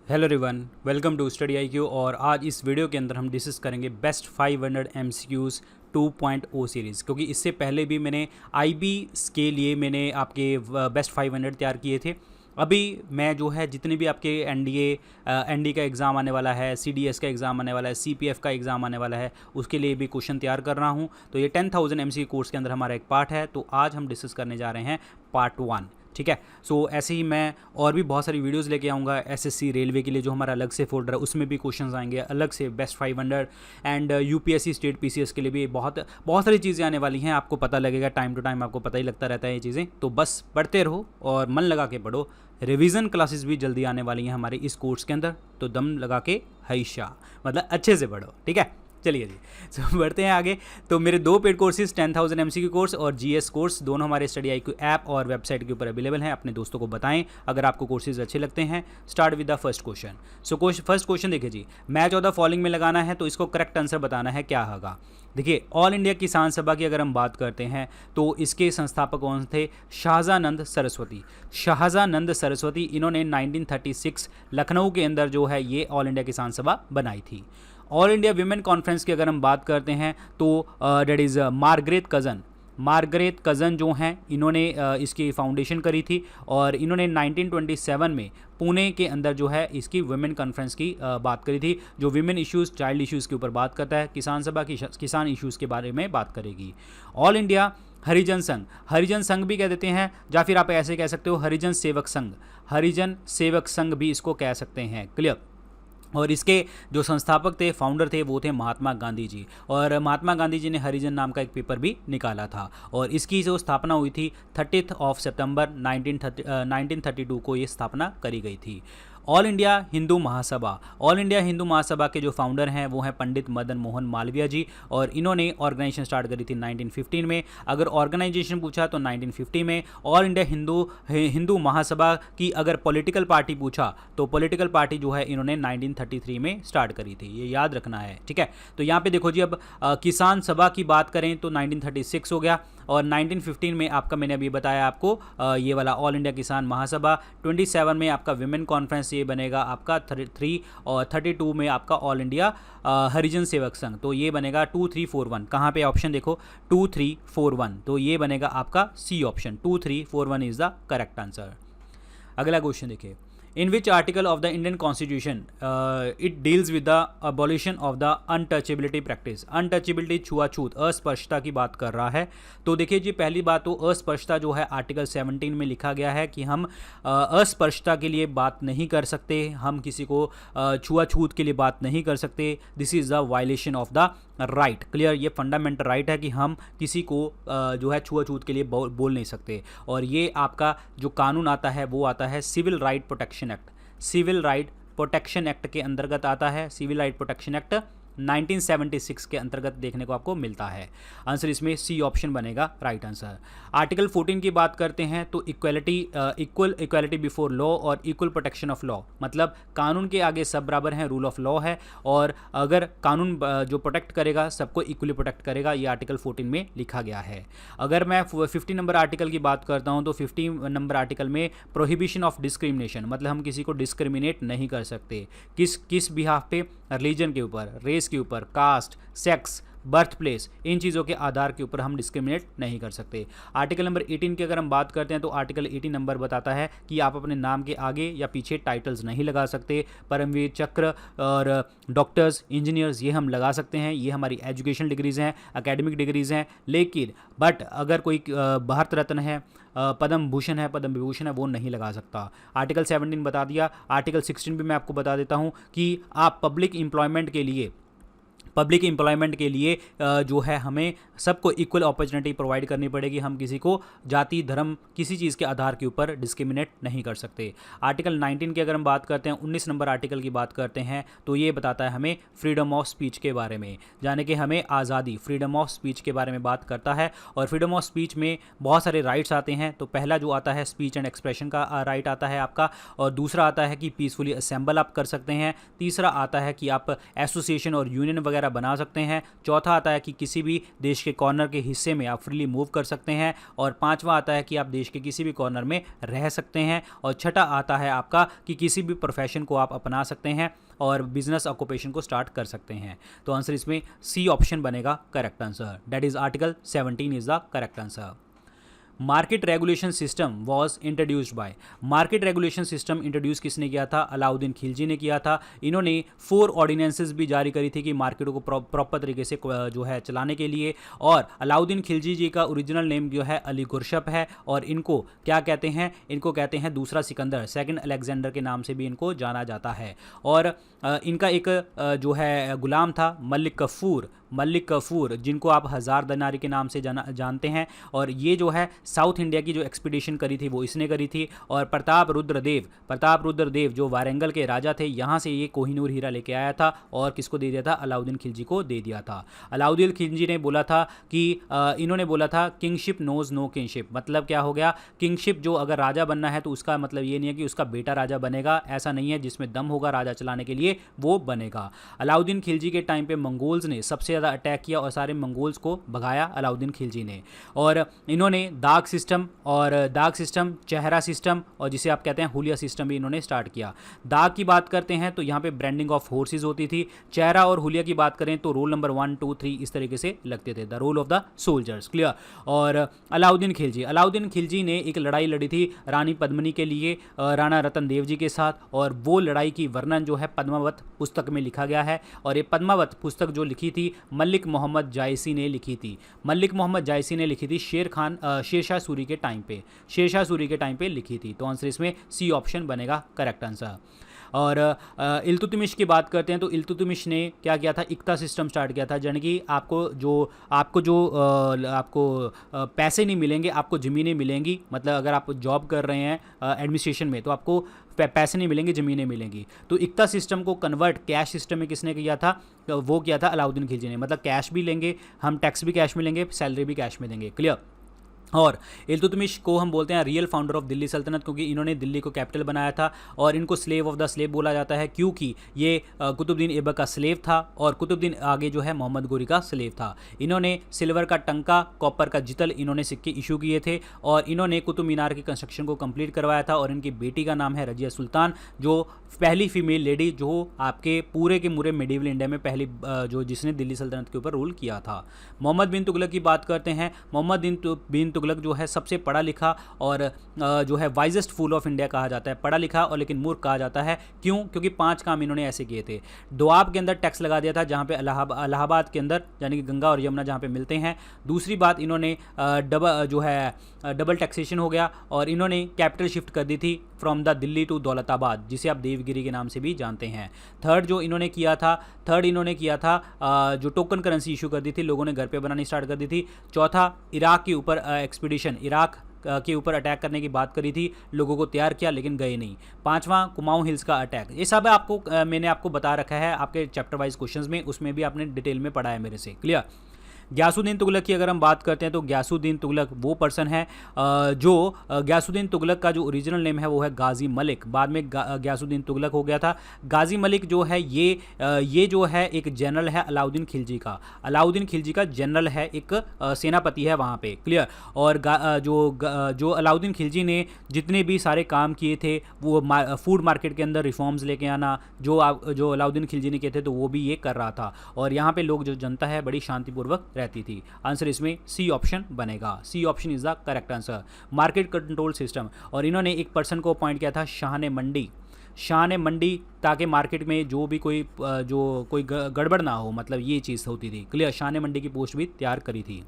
Hello everyone, welcome to study IQ। और आज इस वीडियो के अंदर हम डिस्कस करेंगे बेस्ट 500 MCQs 2.0 सीरीज़, क्योंकि इससे पहले भी मैंने IB के लिए मैंने आपके बेस्ट 500 तैयार किए थे। अभी मैं जो है जितने भी आपके ND का एग्ज़ाम आने वाला है, CDS का एग्ज़ाम आने वाला है, CPF का एग्ज़ाम आने वाला है, उसके लिए भी क्वेश्चन तैयार कर रहा हूँ। तो ये 10,000 MCQ कोर्स के अंदर हमारा एक पार्ट है। तो आज हम डिस्कस करने जा रहे हैं पार्ट 1। ठीक है। सो ऐसे ही मैं और भी बहुत सारी वीडियोस लेके आऊँगा SSC रेलवे के लिए, जो हमारा अलग से फोल्डर है उसमें भी क्वेश्चंस आएंगे अलग से best 500। And UPSC state PCS के लिए भी बहुत बहुत सारी चीज़ें आने वाली हैं। आपको पता लगेगा, टाइम टू टाइम आपको पता ही लगता रहता है ये चीज़ें। तो बस पढ़ते रहो और मन लगा के पढ़ो। रिवीजन क्लासेस भी जल्दी आने वाली हैं हमारे इस कोर्स के अंदर, तो दम लगा के हईशा मतलब अच्छे से पढ़ो। ठीक है, चलिए जी। सो बढ़ते हैं आगे। तो मेरे दो पेड कोर्सेज 10,000 MCQ कोर्स और GS कोर्स दोनों हमारे स्टडी IQ ऐप और वेबसाइट के ऊपर अवेलेबल हैं। अपने दोस्तों को बताएं अगर आपको कोर्सेज अच्छे लगते हैं। Start with the first question. So first question देखिए जी, मैच ऑफ द फॉलोइंग में लगाना है, तो इसको करेक्ट आंसर बताना है क्या होगा। देखिए, ऑल इंडिया किसान सभा की अगर हम बात करते हैं तो इसके संस्थापक कौन थे? शाहजानंद सरस्वती। शाहजानंद सरस्वती, इन्होंने 1936 लखनऊ के अंदर जो है ये ऑल इंडिया किसान सभा बनाई थी। ऑल इंडिया विमेन कॉन्फ्रेंस की अगर हम बात करते हैं तो that is Margaret cousin. Margaret cousin जो हैं इन्होंने इसकी फाउंडेशन करी थी और इन्होंने 1927 में पुणे के अंदर जो है इसकी वुमेन कॉन्फ्रेंस की बात करी थी, जो विमेन इश्यूज़, चाइल्ड इश्यूज़ के ऊपर बात करता है। किसान सभा की किसान इश्यूज़ के बारे में बात करेगी। ऑल इंडिया हरिजन संघ, हरिजन संघ भी कह देते हैं, या फिर आप ऐसे कह सकते हो हरिजन सेवक संघ। हरिजन सेवक संघ भी इसको कह सकते हैं। क्लियर। और इसके जो संस्थापक थे, फाउंडर थे, वो थे महात्मा गांधी जी। और महात्मा गांधी जी ने हरिजन नाम का एक पेपर भी निकाला था और इसकी जो स्थापना हुई थी 30 सितंबर 1932 को ये स्थापना करी गई थी। All India Hindu Mahasabha, all India Hindu Mahasabha के जो फाउंडर हैं वो हैं पंडित मदन मोहन मालवीय जी, और इन्होंने ऑर्गेनाइजेशन स्टार्ट करी थी 1915 में। अगर ऑर्गेनाइजेशन पूछा तो 1950 में। ऑल इंडिया हिंदू महासभा की अगर पॉलिटिकल पार्टी पूछा तो पॉलिटिकल पार्टी जो है इन्होंने 1933 में स्टार्ट करी थी, ये याद रखना है। ठीक है। तो यहाँ पे देखो जी, अब किसान सभा की बात करें तो 1936 हो गया, और 1915 में आपका मैंने अभी बताया आपको ये वाला ऑल इंडिया किसान महासभा। 27 में आपका विमेन कॉन्फ्रेंस ये बनेगा आपका 3, और 32 में आपका ऑल इंडिया हरिजन सेवक संघ, तो ये बनेगा 2341। कहाँ पे ऑप्शन देखो 2341, तो ये बनेगा आपका C option. 2341 is the correct answer. अगला क्वेश्चन देखिए, in which article of the Indian constitution it deals with the abolition of the untouchability practice. Untouchability, छुआछूत, अस्पर्शता की बात कर रहा है। तो देखिए जी, पहली बात तो अस्पर्शता जो है आर्टिकल 17 में लिखा गया है कि हम अस्पर्शता के लिए बात नहीं कर सकते, हम किसी को छुआछूत के लिए बात नहीं कर सकते। This is the violation of the right. Clear, ये फंडामेंटल राइट है कि हम किसी को जो है छुआछूत के लिए बोल नहीं सकते। और ये आपका जो कानून आता है वो आता है civil right protection act. Civil right protection act के अंतर्गत आता है। सिविल राइट प्रोटेक्शन एक्ट 1976 के अंतर्गत देखने को आपको मिलता है। आंसर इसमें C ऑप्शन बनेगा राइट आंसर। आर्टिकल 14 की बात करते हैं तो इक्वलिटी बिफोर लॉ और इक्वल प्रोटेक्शन ऑफ लॉ, मतलब कानून के आगे सब बराबर हैं, रूल ऑफ लॉ है, और अगर कानून जो प्रोटेक्ट करेगा सबको इक्वली प्रोटेक्ट करेगा, ये आर्टिकल 14 में लिखा गया है। अगर मैं 50 नंबर आर्टिकल की बात करता हूँ तो 50 नंबर आर्टिकल में प्रोहिबिशन ऑफ डिस्क्रिमिनेशन, मतलब हम किसी को डिस्क्रिमिनेट नहीं कर सकते। किस बिहाफ पे? रिलीजन के ऊपर, रेस के ऊपर, कास्ट, सेक्स, बर्थ प्लेस, इन चीज़ों के आधार के ऊपर हम डिस्क्रिमिनेट नहीं कर सकते। आर्टिकल नंबर 18 की अगर हम बात करते हैं तो आर्टिकल 18 नंबर बताता है कि आप अपने नाम के आगे या पीछे टाइटल्स नहीं लगा सकते। परमवीर चक्र और डॉक्टर्स, इंजीनियर्स ये हम लगा सकते हैं, ये हमारी एजुकेशनल डिग्रीज़ हैं, एकेडमिक डिग्रीज़ हैं। लेकिन बट अगर कोई भारत रत्न है, पद्म भूषण है, पद्म विभूषण है, वो नहीं लगा सकता। आर्टिकल 17 बता दिया। आर्टिकल 16 भी मैं आपको बता देता हूँ कि आप पब्लिक एम्प्लॉयमेंट के लिए जो है हमें सबको इक्वल अपॉर्चुनिटी प्रोवाइड करनी पड़ेगी। हम किसी को जाति, धर्म, किसी चीज़ के आधार के ऊपर डिस्क्रिमिनेट नहीं कर सकते। आर्टिकल 19 की अगर हम बात करते हैं, 19 नंबर आर्टिकल की बात करते हैं तो ये बताता है हमें फ्रीडम ऑफ स्पीच के बारे में, यानी कि हमें आज़ादी, फ्रीडम ऑफ स्पीच के बारे में बात करता है। और फ्रीडम ऑफ स्पीच में बहुत सारे राइट्स आते हैं। तो पहला जो आता है स्पीच एंड एक्सप्रेशन का राइट आता है आपका, और दूसरा आता है कि पीसफुली असेंबल आप कर सकते हैं। तीसरा आता है कि आप एसोसिएशन और यूनियन वगैरह वगैरह बना सकते हैं। चौथा आता है कि किसी भी देश के कॉर्नर के हिस्से में आप फ्रीली मूव कर सकते हैं। और पांचवा आता है कि आप देश के किसी भी कॉर्नर में रह सकते हैं। और छठा आता है आपका कि किसी भी प्रोफेशन को आप अपना सकते हैं और बिजनेस ऑक्यूपेशन को स्टार्ट कर सकते हैं। तो आंसर इसमें सी ऑप्शन बनेगा correct answer, that is article 17 is the correct answer. Market regulation system was introduced by, market regulation system introduce किसने किया था? अलाउद्दीन खिलजी ने किया था। इन्होंने 4 ऑर्डिनेंसेस भी जारी करी थी कि मार्केटों को प्रॉपर तरीके से जो है चलाने के लिए। और अलाउद्दीन खिलजी जी का ओरिजिनल नेम जो है अली गुरशप है और इनको क्या कहते हैं? इनको कहते हैं दूसरा सिकंदर, सेकंड अलेक्जेंडर के नाम से भी इनको जाना जाता है। और इनका एक जो है गुलाम था मलिक कफूर, जिनको आप हज़ार दनारी के नाम से जानते हैं। और ये जो है साउथ इंडिया की जो एक्सपीडिशन करी थी वो इसने करी थी। और प्रताप रुद्रदेव जो वारंगल के राजा थे, यहाँ से ये कोहिनूर हीरा लेके आया था और किसको दे दिया था? अलाउद्दीन खिलजी को दे दिया था। अलाउद्दीन खिलजी ने बोला था कि इन्होंने बोला था किंगशिप नोज नो किंगशिप, मतलब क्या हो गया? किंगशिप जो अगर राजा बनना है तो उसका मतलब ये नहीं है कि उसका बेटा राजा बनेगा, ऐसा नहीं है। जिसमें दम होगा राजा चलाने के लिए वो बनेगा। अलाउद्दीन खिलजी के टाइम पे मंगोल्स ने सबसे अटैक किया और सारे मंगोल्स को भगाया अलाउद्दीन खिलजी ने। और इन्होंने दाग सिस्टम, चेहरा सिस्टम और जिसे आप कहते हैं हुलिया सिस्टम भी इन्होंने स्टार्ट किया। दाग की बात करते हैं तो यहाँ पे ब्रांडिंग ऑफ फोर्सेस होती थी। चेहरा और हुलिया की बात करें तो रोल नंबर 1, 2, 3 इस तरीके से लगते थे, the role of the soldiers, clear. और अलाउद्दीन खिलजी ने एक लड़ाई लड़ी थी रानी पद्मिनी के लिए राणा रतन देव जी के साथ, और वो लड़ाई की वर्णन जो है पद्मावत पुस्तक में लिखा गया है। और ये पद्मावत पुस्तक जो लिखी थी मलिक मोहम्मद जायसी ने लिखी थी शेरशाह सूरी के टाइम पे लिखी थी। तो आंसर इसमें सी ऑप्शन बनेगा करेक्ट आंसर। और इल्तुतमिश की बात करते हैं तो इल्तुतमिश ने क्या किया था? इक्ता सिस्टम स्टार्ट किया था, यानी कि आपको पैसे नहीं मिलेंगे, आपको ज़मीनें मिलेंगी। मतलब अगर आप जॉब कर रहे हैं एडमिनिस्ट्रेशन में तो आपको पैसे नहीं मिलेंगे, ज़मीनें मिलेंगी। तो इक्ता सिस्टम को कन्वर्ट कैश सिस्टम में किसने किया था? वो किया था अलाउद्दीन खिलजी ने। मतलब कैश भी लेंगे हम, टैक्स भी कैश में लेंगे, सैलरी भी कैश में देंगे, क्लियर। और इल्तुतमिश को हम बोलते हैं रियल फाउंडर ऑफ दिल्ली सल्तनत, क्योंकि इन्होंने दिल्ली को कैपिटल बनाया था। और इनको स्लेव ऑफ द स्लेव बोला जाता है, क्योंकि ये कुतुबुद्दीन ऐबक का स्लेव था और कुतुबुद्दीन आगे जो है मोहम्मद गोरी का स्लेव था। इन्होंने सिल्वर का टंका, कॉपर का जितल इन्होंने सिक्के इशू किए थे। और इन्होंने कुतुब मीनार की कंस्ट्रक्शन को कंप्लीट करवाया था। और इनकी बेटी का नाम है रजिया सुल्तान, जो पहली फीमेल लेडी जो आपके पूरे मेडिवल इंडिया में पहली जो जिसने दिल्ली सल्तनत के ऊपर रूल किया था। मोहम्मद बिन तुगलक की बात करते हैं। मोहम्मद बिन तुगलक जो है सबसे पढ़ा लिखा और जो है वाइजेस्ट फूल ऑफ इंडिया कहा जाता है। पढ़ा लिखा और लेकिन मूर्ख कहा जाता है, क्यों? क्योंकि 5 काम इन्होंने ऐसे किए थे। दोआब के अंदर टैक्स लगा दिया था, जहाँ पे इलाहाबाद के अंदर यानी कि गंगा और यमुना जहाँ पे मिलते हैं। दूसरी बात, इन्होंने डबल टैक्सेशन हो गया। और इन्होंने कैपिटल शिफ्ट कर दी थी from the Delhi to Daulatabad, जिसे आप देवगिरी के नाम से भी जानते हैं। थर्ड इन्होंने किया था जो टोकन करेंसी इशू कर दी थी, लोगों ने घर पे बनानी स्टार्ट कर दी थी। चौथा, इराक के ऊपर एक्सपीडिशन, इराक के ऊपर अटैक करने की बात करी थी, लोगों को तैयार किया लेकिन गए नहीं। पांचवा, कुमाऊं हिल्स का अटैक। ये सब मैंने आपको बता रखा है आपके चैप्टर वाइज क्वेश्चंस में, उसमें भी आपने डिटेल में पढ़ा है मेरे से, क्लियर। ग्यासुद्दीन तुगलक की अगर हम बात करते हैं तो ग्यासुद्दीन तुगलक वो पर्सन है जो ग्यासुद्दीन तुगलक का जो ओरिजिनल नेम है वो है गाजी मलिक, बाद में ग्यासुद्दीन तुगलक हो गया था। गाजी मलिक जो है ये जो है एक जनरल है अलाउद्दीन खिलजी का जनरल है, एक सेनापति है वहाँ पे, क्लियर। और जो अलाउद्दीन खिलजी ने जितने भी सारे काम किए थे वो फूड मार्केट के अंदर रिफॉर्म्स लेके आना, जो अलाउद्दीन खिलजी ने किए थे तो वो भी ये कर रहा था। और यहाँ पे लोग जो जनता है बड़ी शांतिपूर्वक रहती थी। आंसर इसमें सी ऑप्शन बनेगा, C option is the correct answer. Market control system, और इन्होंने एक पर्सन को अपॉइंट किया था शाह ने मंडी, ताकि मार्केट में जो भी कोई गड़बड़ ना हो, मतलब ये चीज़ होती थी, क्लियर। शाह ने मंडी की पोस्ट भी तैयार करी थी।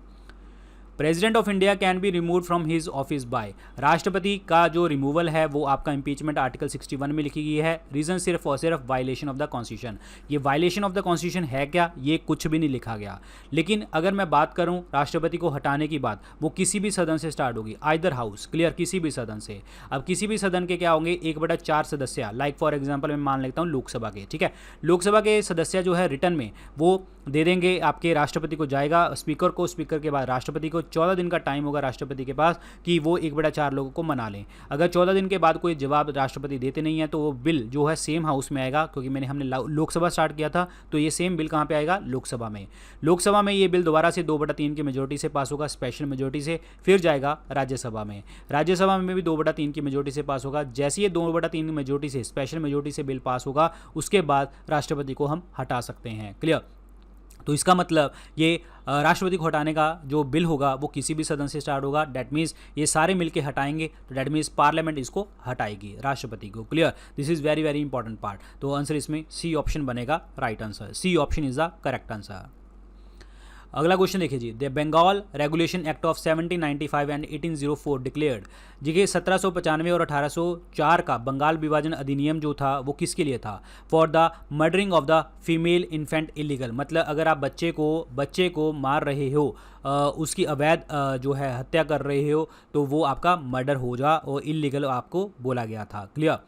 President of India can be remove from his office by, राष्ट्रपति का जो रिमूवल है वो आपका इंपीचमेंट आर्टिकल 61 में लिखी गई है। रीजन सिर्फ और सिर्फ वायलेशन ऑफ द कॉन्स्टिट्यूशन। ये वायलेशन ऑफ द कॉन्स्टिट्यूशन है क्या? ये कुछ भी नहीं लिखा गया। लेकिन अगर मैं बात करूं राष्ट्रपति को हटाने की बात, वो किसी भी सदन से स्टार्ट होगी, आइदर हाउस, क्लियर, किसी भी सदन से। अब किसी भी सदन के क्या होंगे, 1/4 सदस्य, लाइक फॉर एग्जाम्पल मैं मान लेता हूँ लोकसभा के, ठीक है। लोकसभा के सदस्य जो है रिटर्न में वो दे देंगे आपके राष्ट्रपति को, जाएगा स्पीकर को, स्पीकर के बाद राष्ट्रपति को 14 दिन का टाइम होगा राष्ट्रपति के पास कि वो 1/4 लोगों को मना लें। अगर 14 दिन के बाद कोई जवाब राष्ट्रपति देते नहीं है तो वो बिल जो है सेम हाउस में आएगा, क्योंकि हमने लोकसभा स्टार्ट किया था, तो ये सेम बिल कहाँ पे आएगा, लोकसभा में। लोकसभा में ये बिल दोबारा से 2/3 की मेजोरिटी से पास होगा, स्पेशल मेजोरिटी से, फिर जाएगा राज्यसभा में। राज्यसभा में भी 2/3 की मेजोरिटी से पास होगा। जैसे ये 2/3 की मेजोरिटी से, स्पेशल मेजोरिटी से बिल पास होगा, उसके बाद राष्ट्रपति को हम हटा सकते हैं। क्लियर? तो इसका मतलब ये राष्ट्रपति को हटाने का जो बिल होगा वो किसी भी सदन से स्टार्ट होगा, डैट मीन्स ये सारे मिलके हटाएंगे, तो डैट मीन्स पार्लियामेंट इसको हटाएगी, राष्ट्रपति को। Clear? This is very very important part. तो आंसर इसमें सी ऑप्शन बनेगा right answer. C option is the correct answer. अगला क्वेश्चन देखिए जी, the Bengal regulation act of 1795 and 1804 declared. देखिए 1795 और 1804 का बंगाल विभाजन अधिनियम जो था वो किसके लिए था? For the murdering of the female infant illegal, मतलब अगर आप बच्चे को मार रहे हो, उसकी अवैध जो है हत्या कर रहे हो, तो वो आपका मर्डर हो जा, और इलीगल आपको बोला गया था। क्लियर?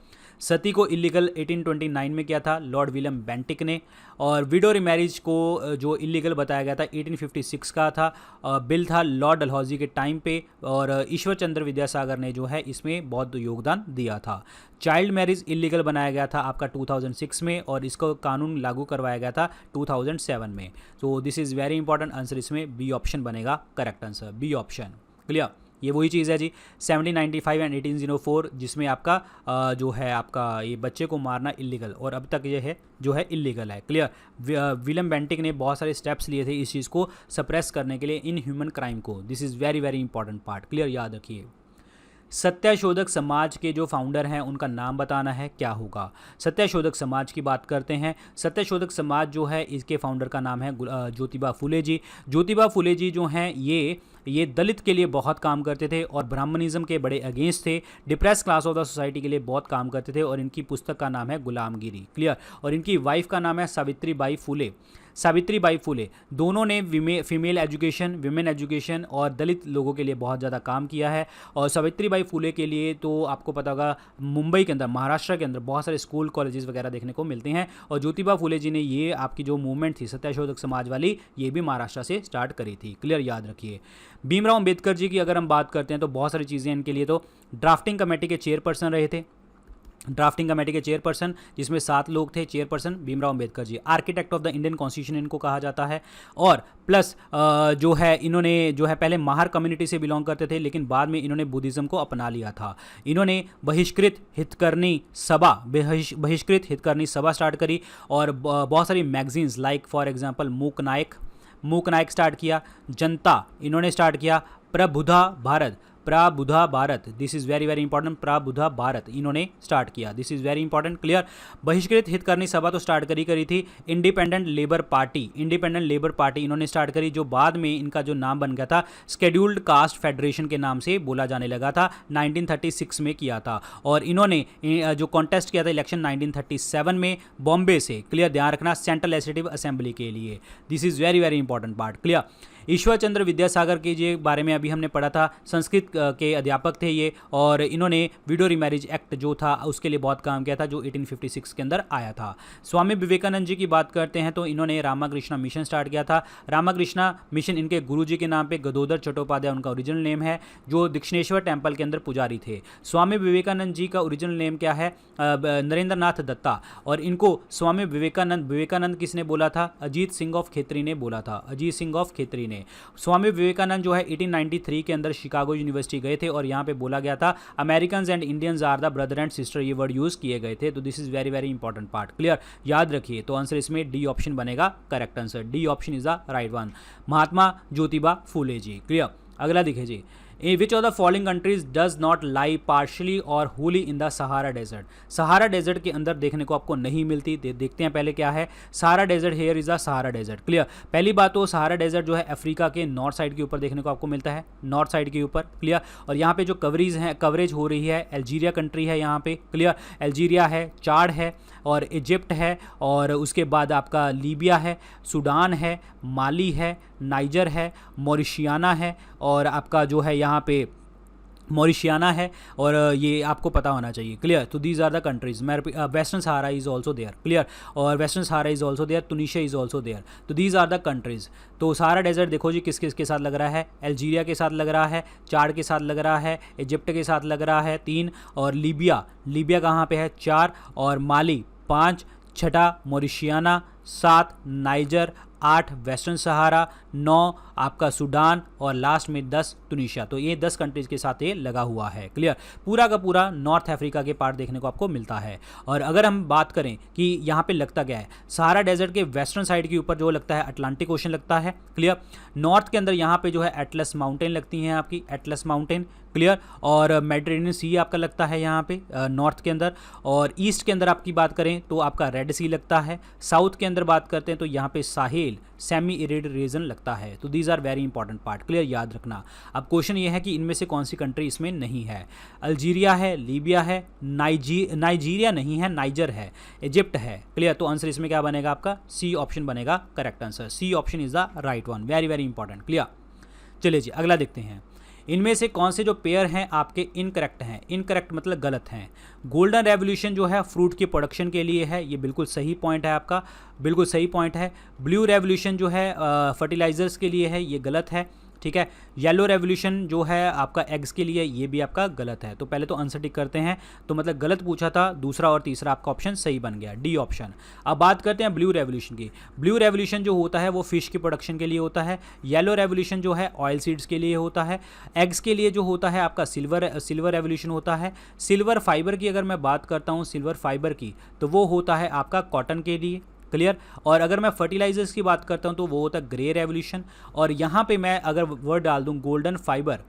सती को इलीगल 1829 में किया था लॉर्ड विलियम बेंटिक ने, और विडो रिमैरिज को जो इलीगल बताया गया था 1856 का था, बिल था लॉर्ड डलहौजी के टाइम पे, और ईश्वर चंद्र विद्यासागर ने जो है इसमें बहुत योगदान दिया था। चाइल्ड मैरिज इलीगल बनाया गया था आपका 2006 में, और इसको कानून लागू करवाया गया था 2007 में। तो this is very important, answer इसमें बी ऑप्शन बनेगा correct answer, B option. Clear? ये वही चीज़ है जी 1795 एंड 1804, जिसमें आपका जो है आपका ये बच्चे को मारना इलीगल, और अब तक ये है जो है इलीगल है। क्लियर? विलियम बेंटिक ने बहुत सारे स्टेप्स लिए थे इस चीज़ को सप्रेस करने के लिए, इन ह्यूमन क्राइम को। This is very very important part. Clear? याद रखिए। सत्याशोधक समाज के जो फाउंडर हैं उनका नाम बताना है, क्या होगा? सत्याशोधक समाज की बात करते हैं। सत्याशोधक समाज जो है इसके फाउंडर का नाम है ज्योतिबा फुले जी। ज्योतिबा फुले जी जो हैं ये दलित के लिए बहुत काम करते थे और ब्राह्मणिज्म के बड़े अगेंस्ट थे, depress class of the society के लिए बहुत काम करते थे, और इनकी पुस्तक का नाम है गुलामगिरी। क्लियर? और इनकी वाइफ का नाम है सावित्रीबाई फुले। सावित्रीबाई फुले दोनों ने फीमेल एजुकेशन, विमेन एजुकेशन और दलित लोगों के लिए बहुत ज़्यादा काम किया है। और सावित्रीबाई फुले के लिए तो आपको पता होगा मुंबई के अंदर, महाराष्ट्र के अंदर बहुत सारे स्कूल कॉलेजेस वगैरह देखने को मिलते हैं, और ज्योतिबा फुले जी ने ये आपकी जो मूवमेंट थी सत्याशोधक समाज वाली, ये भी महाराष्ट्र से स्टार्ट करी थी। क्लियर? याद रखिए। भीमराव अंबेडकर जी की अगर हम बात करते हैं तो बहुत सारी चीज़ें इनके लिए, तो ड्राफ्टिंग कमेटी के चेयरपर्सन रहे थे, ड्राफ्टिंग कमेटी के चेयरपर्सन, जिसमें 7 लोग थे। Chairperson Bhimrao Ambedkar ji. Architect of the Indian constitution इनको कहा जाता है, और प्लस जो है इन्होंने जो है पहले माहर कम्युनिटी से बिलोंग करते थे, लेकिन बाद में इन्होंने बुद्धिज़्म को अपना लिया था। इन्होंने बहिष्कृत हितकर्णी सभा स्टार्ट करी, और बहुत सारी मैगजीन्स लाइक फॉर एग्जांपल मूक नायक स्टार्ट किया। जनता इन्होंने स्टार्ट किया। Prabuddha Bharat, this is very very important, Prabuddha Bharat इन्होंने स्टार्ट किया। This is very important. Clear? Bahishkrit Hitakarini Sabha तो स्टार्ट करी थी। इंडिपेंडेंट लेबर पार्टी इन्होंने स्टार्ट करी, जो बाद में इनका जो नाम बन गया था शेड्यूल्ड कास्ट फेडरेशन के नाम से बोला जाने लगा था। 1936 में किया था, और इन्होंने जो कॉन्टेस्ट किया था इलेक्शन 1937 में बॉम्बे से। क्लियर? ध्यान रखना, सेंट्रल लेजिस्लेटिव असेंबली के लिए। This is very very important part. Clear? Ishwar Chandra Vidyasagar के जे बारे में अभी हमने पढ़ा था, संस्कृत के अध्यापक थे ये, और इन्होंने विडो रिमैरिज एक्ट जो था उसके लिए बहुत काम किया था, जो 1856 के अंदर आया था। स्वामी विवेकानंद जी की बात करते हैं तो इन्होंने रामाकृष्णा मिशन स्टार्ट किया था। रामाकृष्णा मिशन इनके गुरुजी के नाम पे गदोदर चट्टोपाध्याय उनका ओरिजिनल नेम है, जो दक्षिणेश्वर टेम्पल के अंदर पुजारी थे। स्वामी विवेकानंद जी का ओरिजिनल नेम क्या है? नरेंद्र नाथ दत्ता, और इनको स्वामी विवेकानंद किसने बोला था? अजीत सिंह ऑफ खेत्री ने बोला था। अजीत सिंह ऑफ खेत्री ने। स्वामी विवेकानंद जो है 1893 के अंदर शिकागो यूनिवर्सिटी गए थे, और यहाँ पे बोला गया था Americans and Indians are the brother and sister, ये वर्ड यूज किए गए थे। तो this is very very important part. Clear? याद रखिए। तो आंसर इसमें डी ऑप्शन बनेगा correct answer. D option is the right one, Mahatma Jyotiba Phule ji. Clear? अगला देखिए जी, which of the following countries does not lie partly or wholly in the Sahara desert? Sahara desert के अंदर देखने को आपको नहीं मिलती। देखते हैं पहले क्या है Sahara desert. Here is the Sahara desert. Clear? पहली बात तो सहारा डेजर्ट जो है अफ्रीका के नॉर्थ साइड के ऊपर देखने को आपको मिलता है, नॉर्थ साइड के ऊपर। क्लियर? और यहाँ पे जो कवरेज हो रही है, अल्जीरिया कंट्री है यहाँ पे। क्लियर? अल्जीरिया है, चाड है, और इजिप्ट है, और उसके बाद आपका लीबिया है, सूडान है, माली है, नाइजर है, मॉरिशियाना है, और आपका जो है यहाँ पे मॉरिशियाना है, और ये आपको पता होना चाहिए। क्लियर। तो these are the countries. Western Sahara is also there. Clear. और western Sahara is also there, Tunisia is also there. तो दीज आर द कंट्रीज़। तो सहारा डेजर्ट देखो जी किस किस के साथ लग रहा है, अल्जीरिया के साथ लग रहा है, चाड के साथ लग रहा है, इजिप्ट के साथ लग रहा है 3, और लीबिया, लीबिया कहाँ पे है 4, और माली 5, छठा मॉरिशियाना, 7 नाइजर, 8 वेस्टर्न सहारा, 9 आपका सूडान, और लास्ट में 10 तुनिशिया। तो ये 10 कंट्रीज़ के साथ ये लगा हुआ है। क्लियर। पूरा का पूरा नॉर्थ अफ्रीका के पार्ट देखने को आपको मिलता है। और अगर हम बात करें कि यहाँ पे लगता क्या है, सहारा डेजर्ट के वेस्टर्न साइड के ऊपर जो लगता है अटलांटिक ओशन लगता है। क्लियर। नॉर्थ के अंदर यहाँ पे जो है एटलस माउंटेन लगती हैं आपकी, एटलस माउंटेन। क्लियर। और मेडिटेरेनियन सी आपका लगता है यहाँ पे नॉर्थ के अंदर। और ईस्ट के अंदर आपकी बात करें तो आपका रेड सी लगता है। साउथ के अंदर बात करते हैं तो यहाँ पे साहेल सेमी एरिड रीजन लगता है। तो these are very important part. Clear, याद रखना। अब क्वेश्चन ये है कि इनमें से कौन सी कंट्री इसमें नहीं है। अल्जीरिया है, लीबिया है, नाइजीरिया नहीं है, नाइजर है, इजिप्ट है। क्लियर। तो आंसर इसमें क्या बनेगा आपका, सी ऑप्शन बनेगा correct answer. C option is the right one. Very very important. Clear. चलिए जी अगला देखते हैं। इनमें से कौन से जो पेयर हैं आपके इनकरेक्ट हैं। इनकरेक्ट मतलब गलत हैं। गोल्डन रेवोल्यूशन जो है फ्रूट के प्रोडक्शन के लिए है, ये बिल्कुल सही पॉइंट है आपका, बिल्कुल सही पॉइंट है। ब्लू रेवोल्यूशन जो है फर्टिलाइजर्स के लिए है, ये गलत है। ठीक है। येलो रेवोल्यूशन जो है आपका एग्स के लिए, ये भी आपका गलत है। तो पहले तो आंसर टिक करते हैं। तो मतलब गलत पूछा था, दूसरा और तीसरा आपका ऑप्शन सही बन गया, डी ऑप्शन। अब बात करते हैं ब्लू रेवोल्यूशन की। ब्लू रेवोल्यूशन जो होता है वो फिश की प्रोडक्शन के लिए होता है। येलो रेवोल्यूशन जो है ऑयल सीड्स के लिए होता है। एग्स के लिए जो होता है आपका सिल्वर रेवोल्यूशन होता है। सिल्वर फाइबर की अगर मैं बात करता हूँ, सिल्वर फाइबर की, तो वो होता है आपका कॉटन के लिए। क्लियर। और अगर मैं फर्टिलाइजर्स की बात करता हूं तो वो होता है ग्रे रेवोल्यूशन। और यहाँ पे मैं अगर वर्ड डाल दूं गोल्डन फाइबर,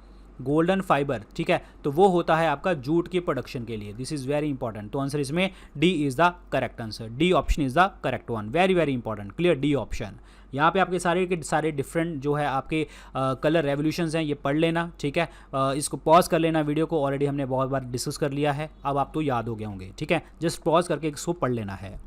गोल्डन फाइबर, ठीक है, तो वो होता है आपका जूट की प्रोडक्शन के लिए। This is very important. तो आंसर इसमें D is the correct answer. D option is the correct one. Very very important. Clear, D option. यहाँ पे आपके सारे के सारे डिफरेंट जो है आपके कलर रेवोल्यूशंस हैं, ये पढ़ लेना। ठीक है। इसको पॉज कर लेना, वीडियो को ऑलरेडी हमने बहुत बार डिस्कस कर लिया है, अब आप तो याद हो गए होंगे। ठीक है, जस्ट पॉज करके इसको पढ़ लेना है।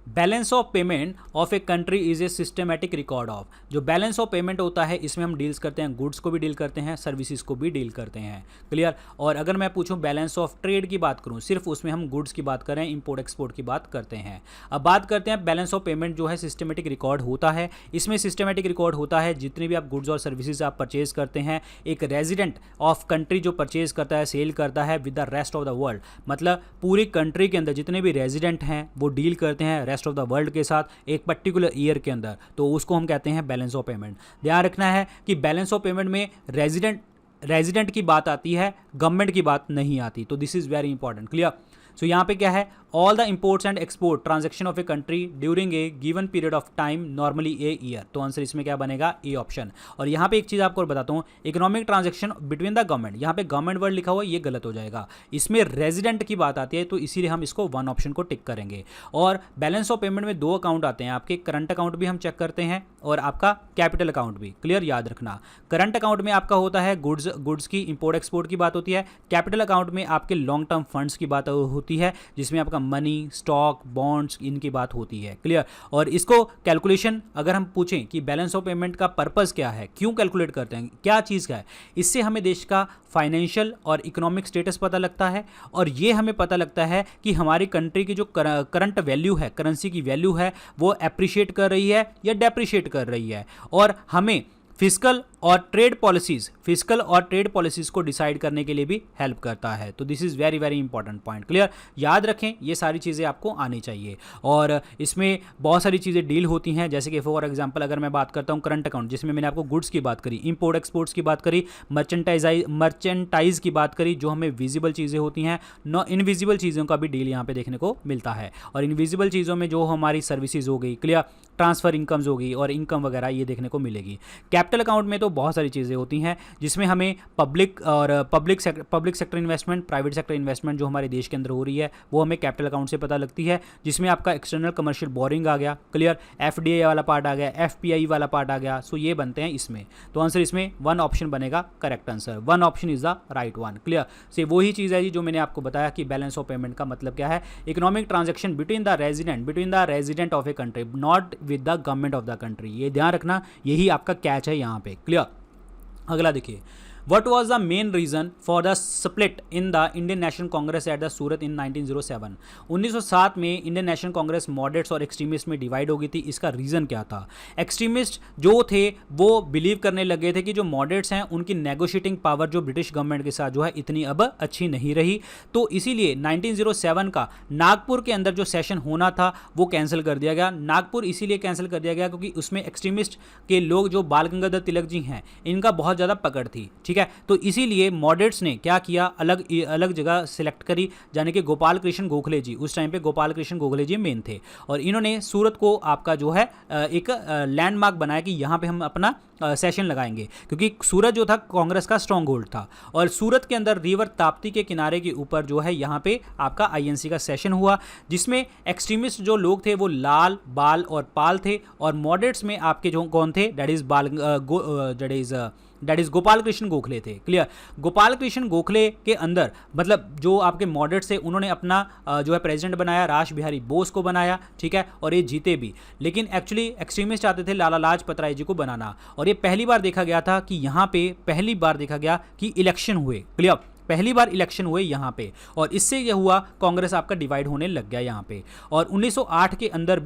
Balance of payment of a country is a systematic record of. जो बैलेंस ऑफ पेमेंट होता है इसमें हम डील्स करते हैं, गुड्स को भी डील करते हैं, सर्विसेज को भी डील करते हैं। क्लियर। और अगर मैं पूछूं बैलेंस ऑफ ट्रेड की बात करूं, सिर्फ उसमें हम गुड्स की बात करें, इंपोर्ट एक्सपोर्ट की बात करते हैं। अब बात करते हैं बैलेंस ऑफ पेमेंट जो है सिस्टमेटिक रिकॉर्ड होता है। इसमें सिस्टमेटिक रिकॉर्ड होता है जितने भी आप गुड्स और सर्विसेज आप परचेज करते हैं, एक रेजिडेंट ऑफ कंट्री जो परचेज करता है, सेल करता है with the rest of the world, मतलब पूरी कंट्री के अंदर जितने भी रेजिडेंट हैं वो डील करते हैं रेस्ट ऑफ द वर्ल्ड के साथ एक पर्टिकुलर ईयर के अंदर, तो उसको हम कहते हैं बैलेंस ऑफ पेमेंट। ध्यान रखना है कि बैलेंस ऑफ पेमेंट में रेजिडेंट की बात आती है, गवर्नमेंट की बात नहीं आती। तो this is very important. Clear. So यहाँ पे क्या है, all the imports and export transaction of a country during a given period of time normally a year. तो आंसर इसमें क्या बनेगा, ए ऑप्शन। और यहाँ पे एक चीज़ आपको बताता हूँ, economic transaction between the government, यहाँ पे गवर्नमेंट वर्ड लिखा हुआ है, ये गलत हो जाएगा। इसमें रेजिडेंट की बात आती है, तो इसीलिए हम इसको वन ऑप्शन को टिक करेंगे। और बैलेंस ऑफ पेमेंट में 2 अकाउंट आते हैं आपके, करंट अकाउंट भी हम चेक करते हैं और आपका कैपिटल अकाउंट भी। क्लियर, याद रखना। करंट अकाउंट में आपका होता है गुड्स की इंपोर्ट एक्सपोर्ट की बात होती है। कैपिटल अकाउंट में आपके लॉन्ग टर्म फंड्स की बात होती है, जिसमें आपका मनी, स्टॉक, बॉन्ड्स, इनकी बात होती है। क्लियर। और इसको कैलकुलेशन अगर हम पूछें कि बैलेंस ऑफ पेमेंट का पर्पस क्या है, क्यों कैलकुलेट करते हैं, क्या चीज़ का है, इससे हमें देश का फाइनेंशियल और इकोनॉमिक स्टेटस पता लगता है। और ये हमें पता लगता है कि हमारी कंट्री की जो करंट वैल्यू है, करेंसी की वैल्यू है, वो एप्रिशिएट कर रही है या डेप्रिशिएट कर रही है। और हमें फिजिकल और ट्रेड पॉलिसीज को डिसाइड करने के लिए भी हेल्प करता है। तो this is very very important point. Clear, याद रखें, ये सारी चीज़ें आपको आनी चाहिए। और इसमें बहुत सारी चीज़ें डील होती हैं, जैसे कि फॉर एग्जांपल अगर मैं बात करता हूँ करंट अकाउंट, जिसमें मैंने आपको गुड्स की बात करी, इंपोर्ट एक्सपोर्ट्स की बात करी, मर्चेंटाइज की बात करी, जो हमें विजिबल चीज़ें होती हैं, इनविजिबल चीज़ों का भी डील यहाँ पे देखने को मिलता है। और इनविजिबल चीज़ों में जो हमारी सर्विसेज हो गई, क्लियर, ट्रांसफर इनकम्स हो गई और इनकम वगैरह ये देखने को मिलेगी। कैपिटल अकाउंट में तो बहुत सारी चीज़ें होती हैं, जिसमें हमें public sector investment, private sector investment जो हमारे देश के अंदर हो रही है, वो हमें कैपिटल अकाउंट से पता लगती है, जिसमें आपका एक्सटर्नल कमर्शियल बोरिंग आ गया। क्लियर, एफडीआई वाला पार्ट आ गया, एफपीआई वाला पार्ट आ गया। सो ये बनते हैं इसमें। तो आंसर इसमें वन ऑप्शन बनेगा correct answer. One option is the right one. Clear, से वही चीज़ है जी जो मैंने आपको बताया कि बैलेंस ऑफ पेमेंट का मतलब क्या है, economic transaction between the resident of a country, not with the government of the country. ये ध्यान रखना, यही आपका कैच है यहाँ पे। क्लियर। अगला देखिए, what was the main reason for the split in the Indian National Congress at the Surat in 1907? 1907 में इंडियन नेशनल कांग्रेस मॉडरेट्स और एक्सट्रीमिस्ट में डिवाइड हो गई थी। इसका रीज़न क्या था? एक्सट्रीमिस्ट जो थे वो बिलीव करने लगे थे कि जो मॉडरेट्स हैं उनकी नेगोशिएटिंग पावर जो ब्रिटिश गवर्नमेंट के साथ जो है इतनी अब अच्छी नहीं रही, तो इसीलिए 1907 का नागपुर के अंदर जो सेशन होना था वो कैंसिल कर दिया गया। नागपुर इसीलिए कैंसिल कर दिया गया क्योंकि उसमें एक्सट्रीमिस्ट के लोग जो बाल गंगाधर तिलक जी हैं इनका बहुत ज़्यादा पकड़ थी, ठीक है। तो इसीलिए मॉडरेट्स ने क्या किया, अलग अलग जगह सिलेक्ट करी, यानी कि गोपाल कृष्ण गोखले जी, उस टाइम पे गोपाल कृष्ण गोखले जी मेन थे, और इन्होंने सूरत को आपका जो है एक लैंडमार्क बनाया कि यहाँ पे हम अपना सेशन लगाएंगे, क्योंकि सूरत जो था कांग्रेस का स्ट्रॉन्ग होल्ड था, और सूरत के अंदर रिवर ताप्ती के किनारे के ऊपर जो है यहाँ पे आपका आईएनसी का सेशन हुआ, जिसमें एक्सट्रीमिस्ट जो लोग थे वो लाल, बाल और पाल थे, और मॉडरेट्स में आपके जो कौन थे, दैट इज गोपाल कृष्ण गोखले थे। क्लियर? गोपाल कृष्ण गोखले के अंदर मतलब जो आपके मॉडरेट्स थे उन्होंने अपना जो है प्रेसिडेंट बनाया, रास बिहारी बोस को बनाया, ठीक है, और ये जीते भी, लेकिन एक्चुअली एक्सट्रीमिस्ट चाहते थे लाला लाजपत राय जी को बनाना, और ये पहली बार देखा गया था कि यहाँ पे पहली बार देखा गया कि इलेक्शन हुए। क्लियर? पहली बार इलेक्शन हुए यहाँ पे, और इससे यह हुआ कांग्रेस आपका डिवाइड होने लग गया यहाँ पे। और 1908 के अंदर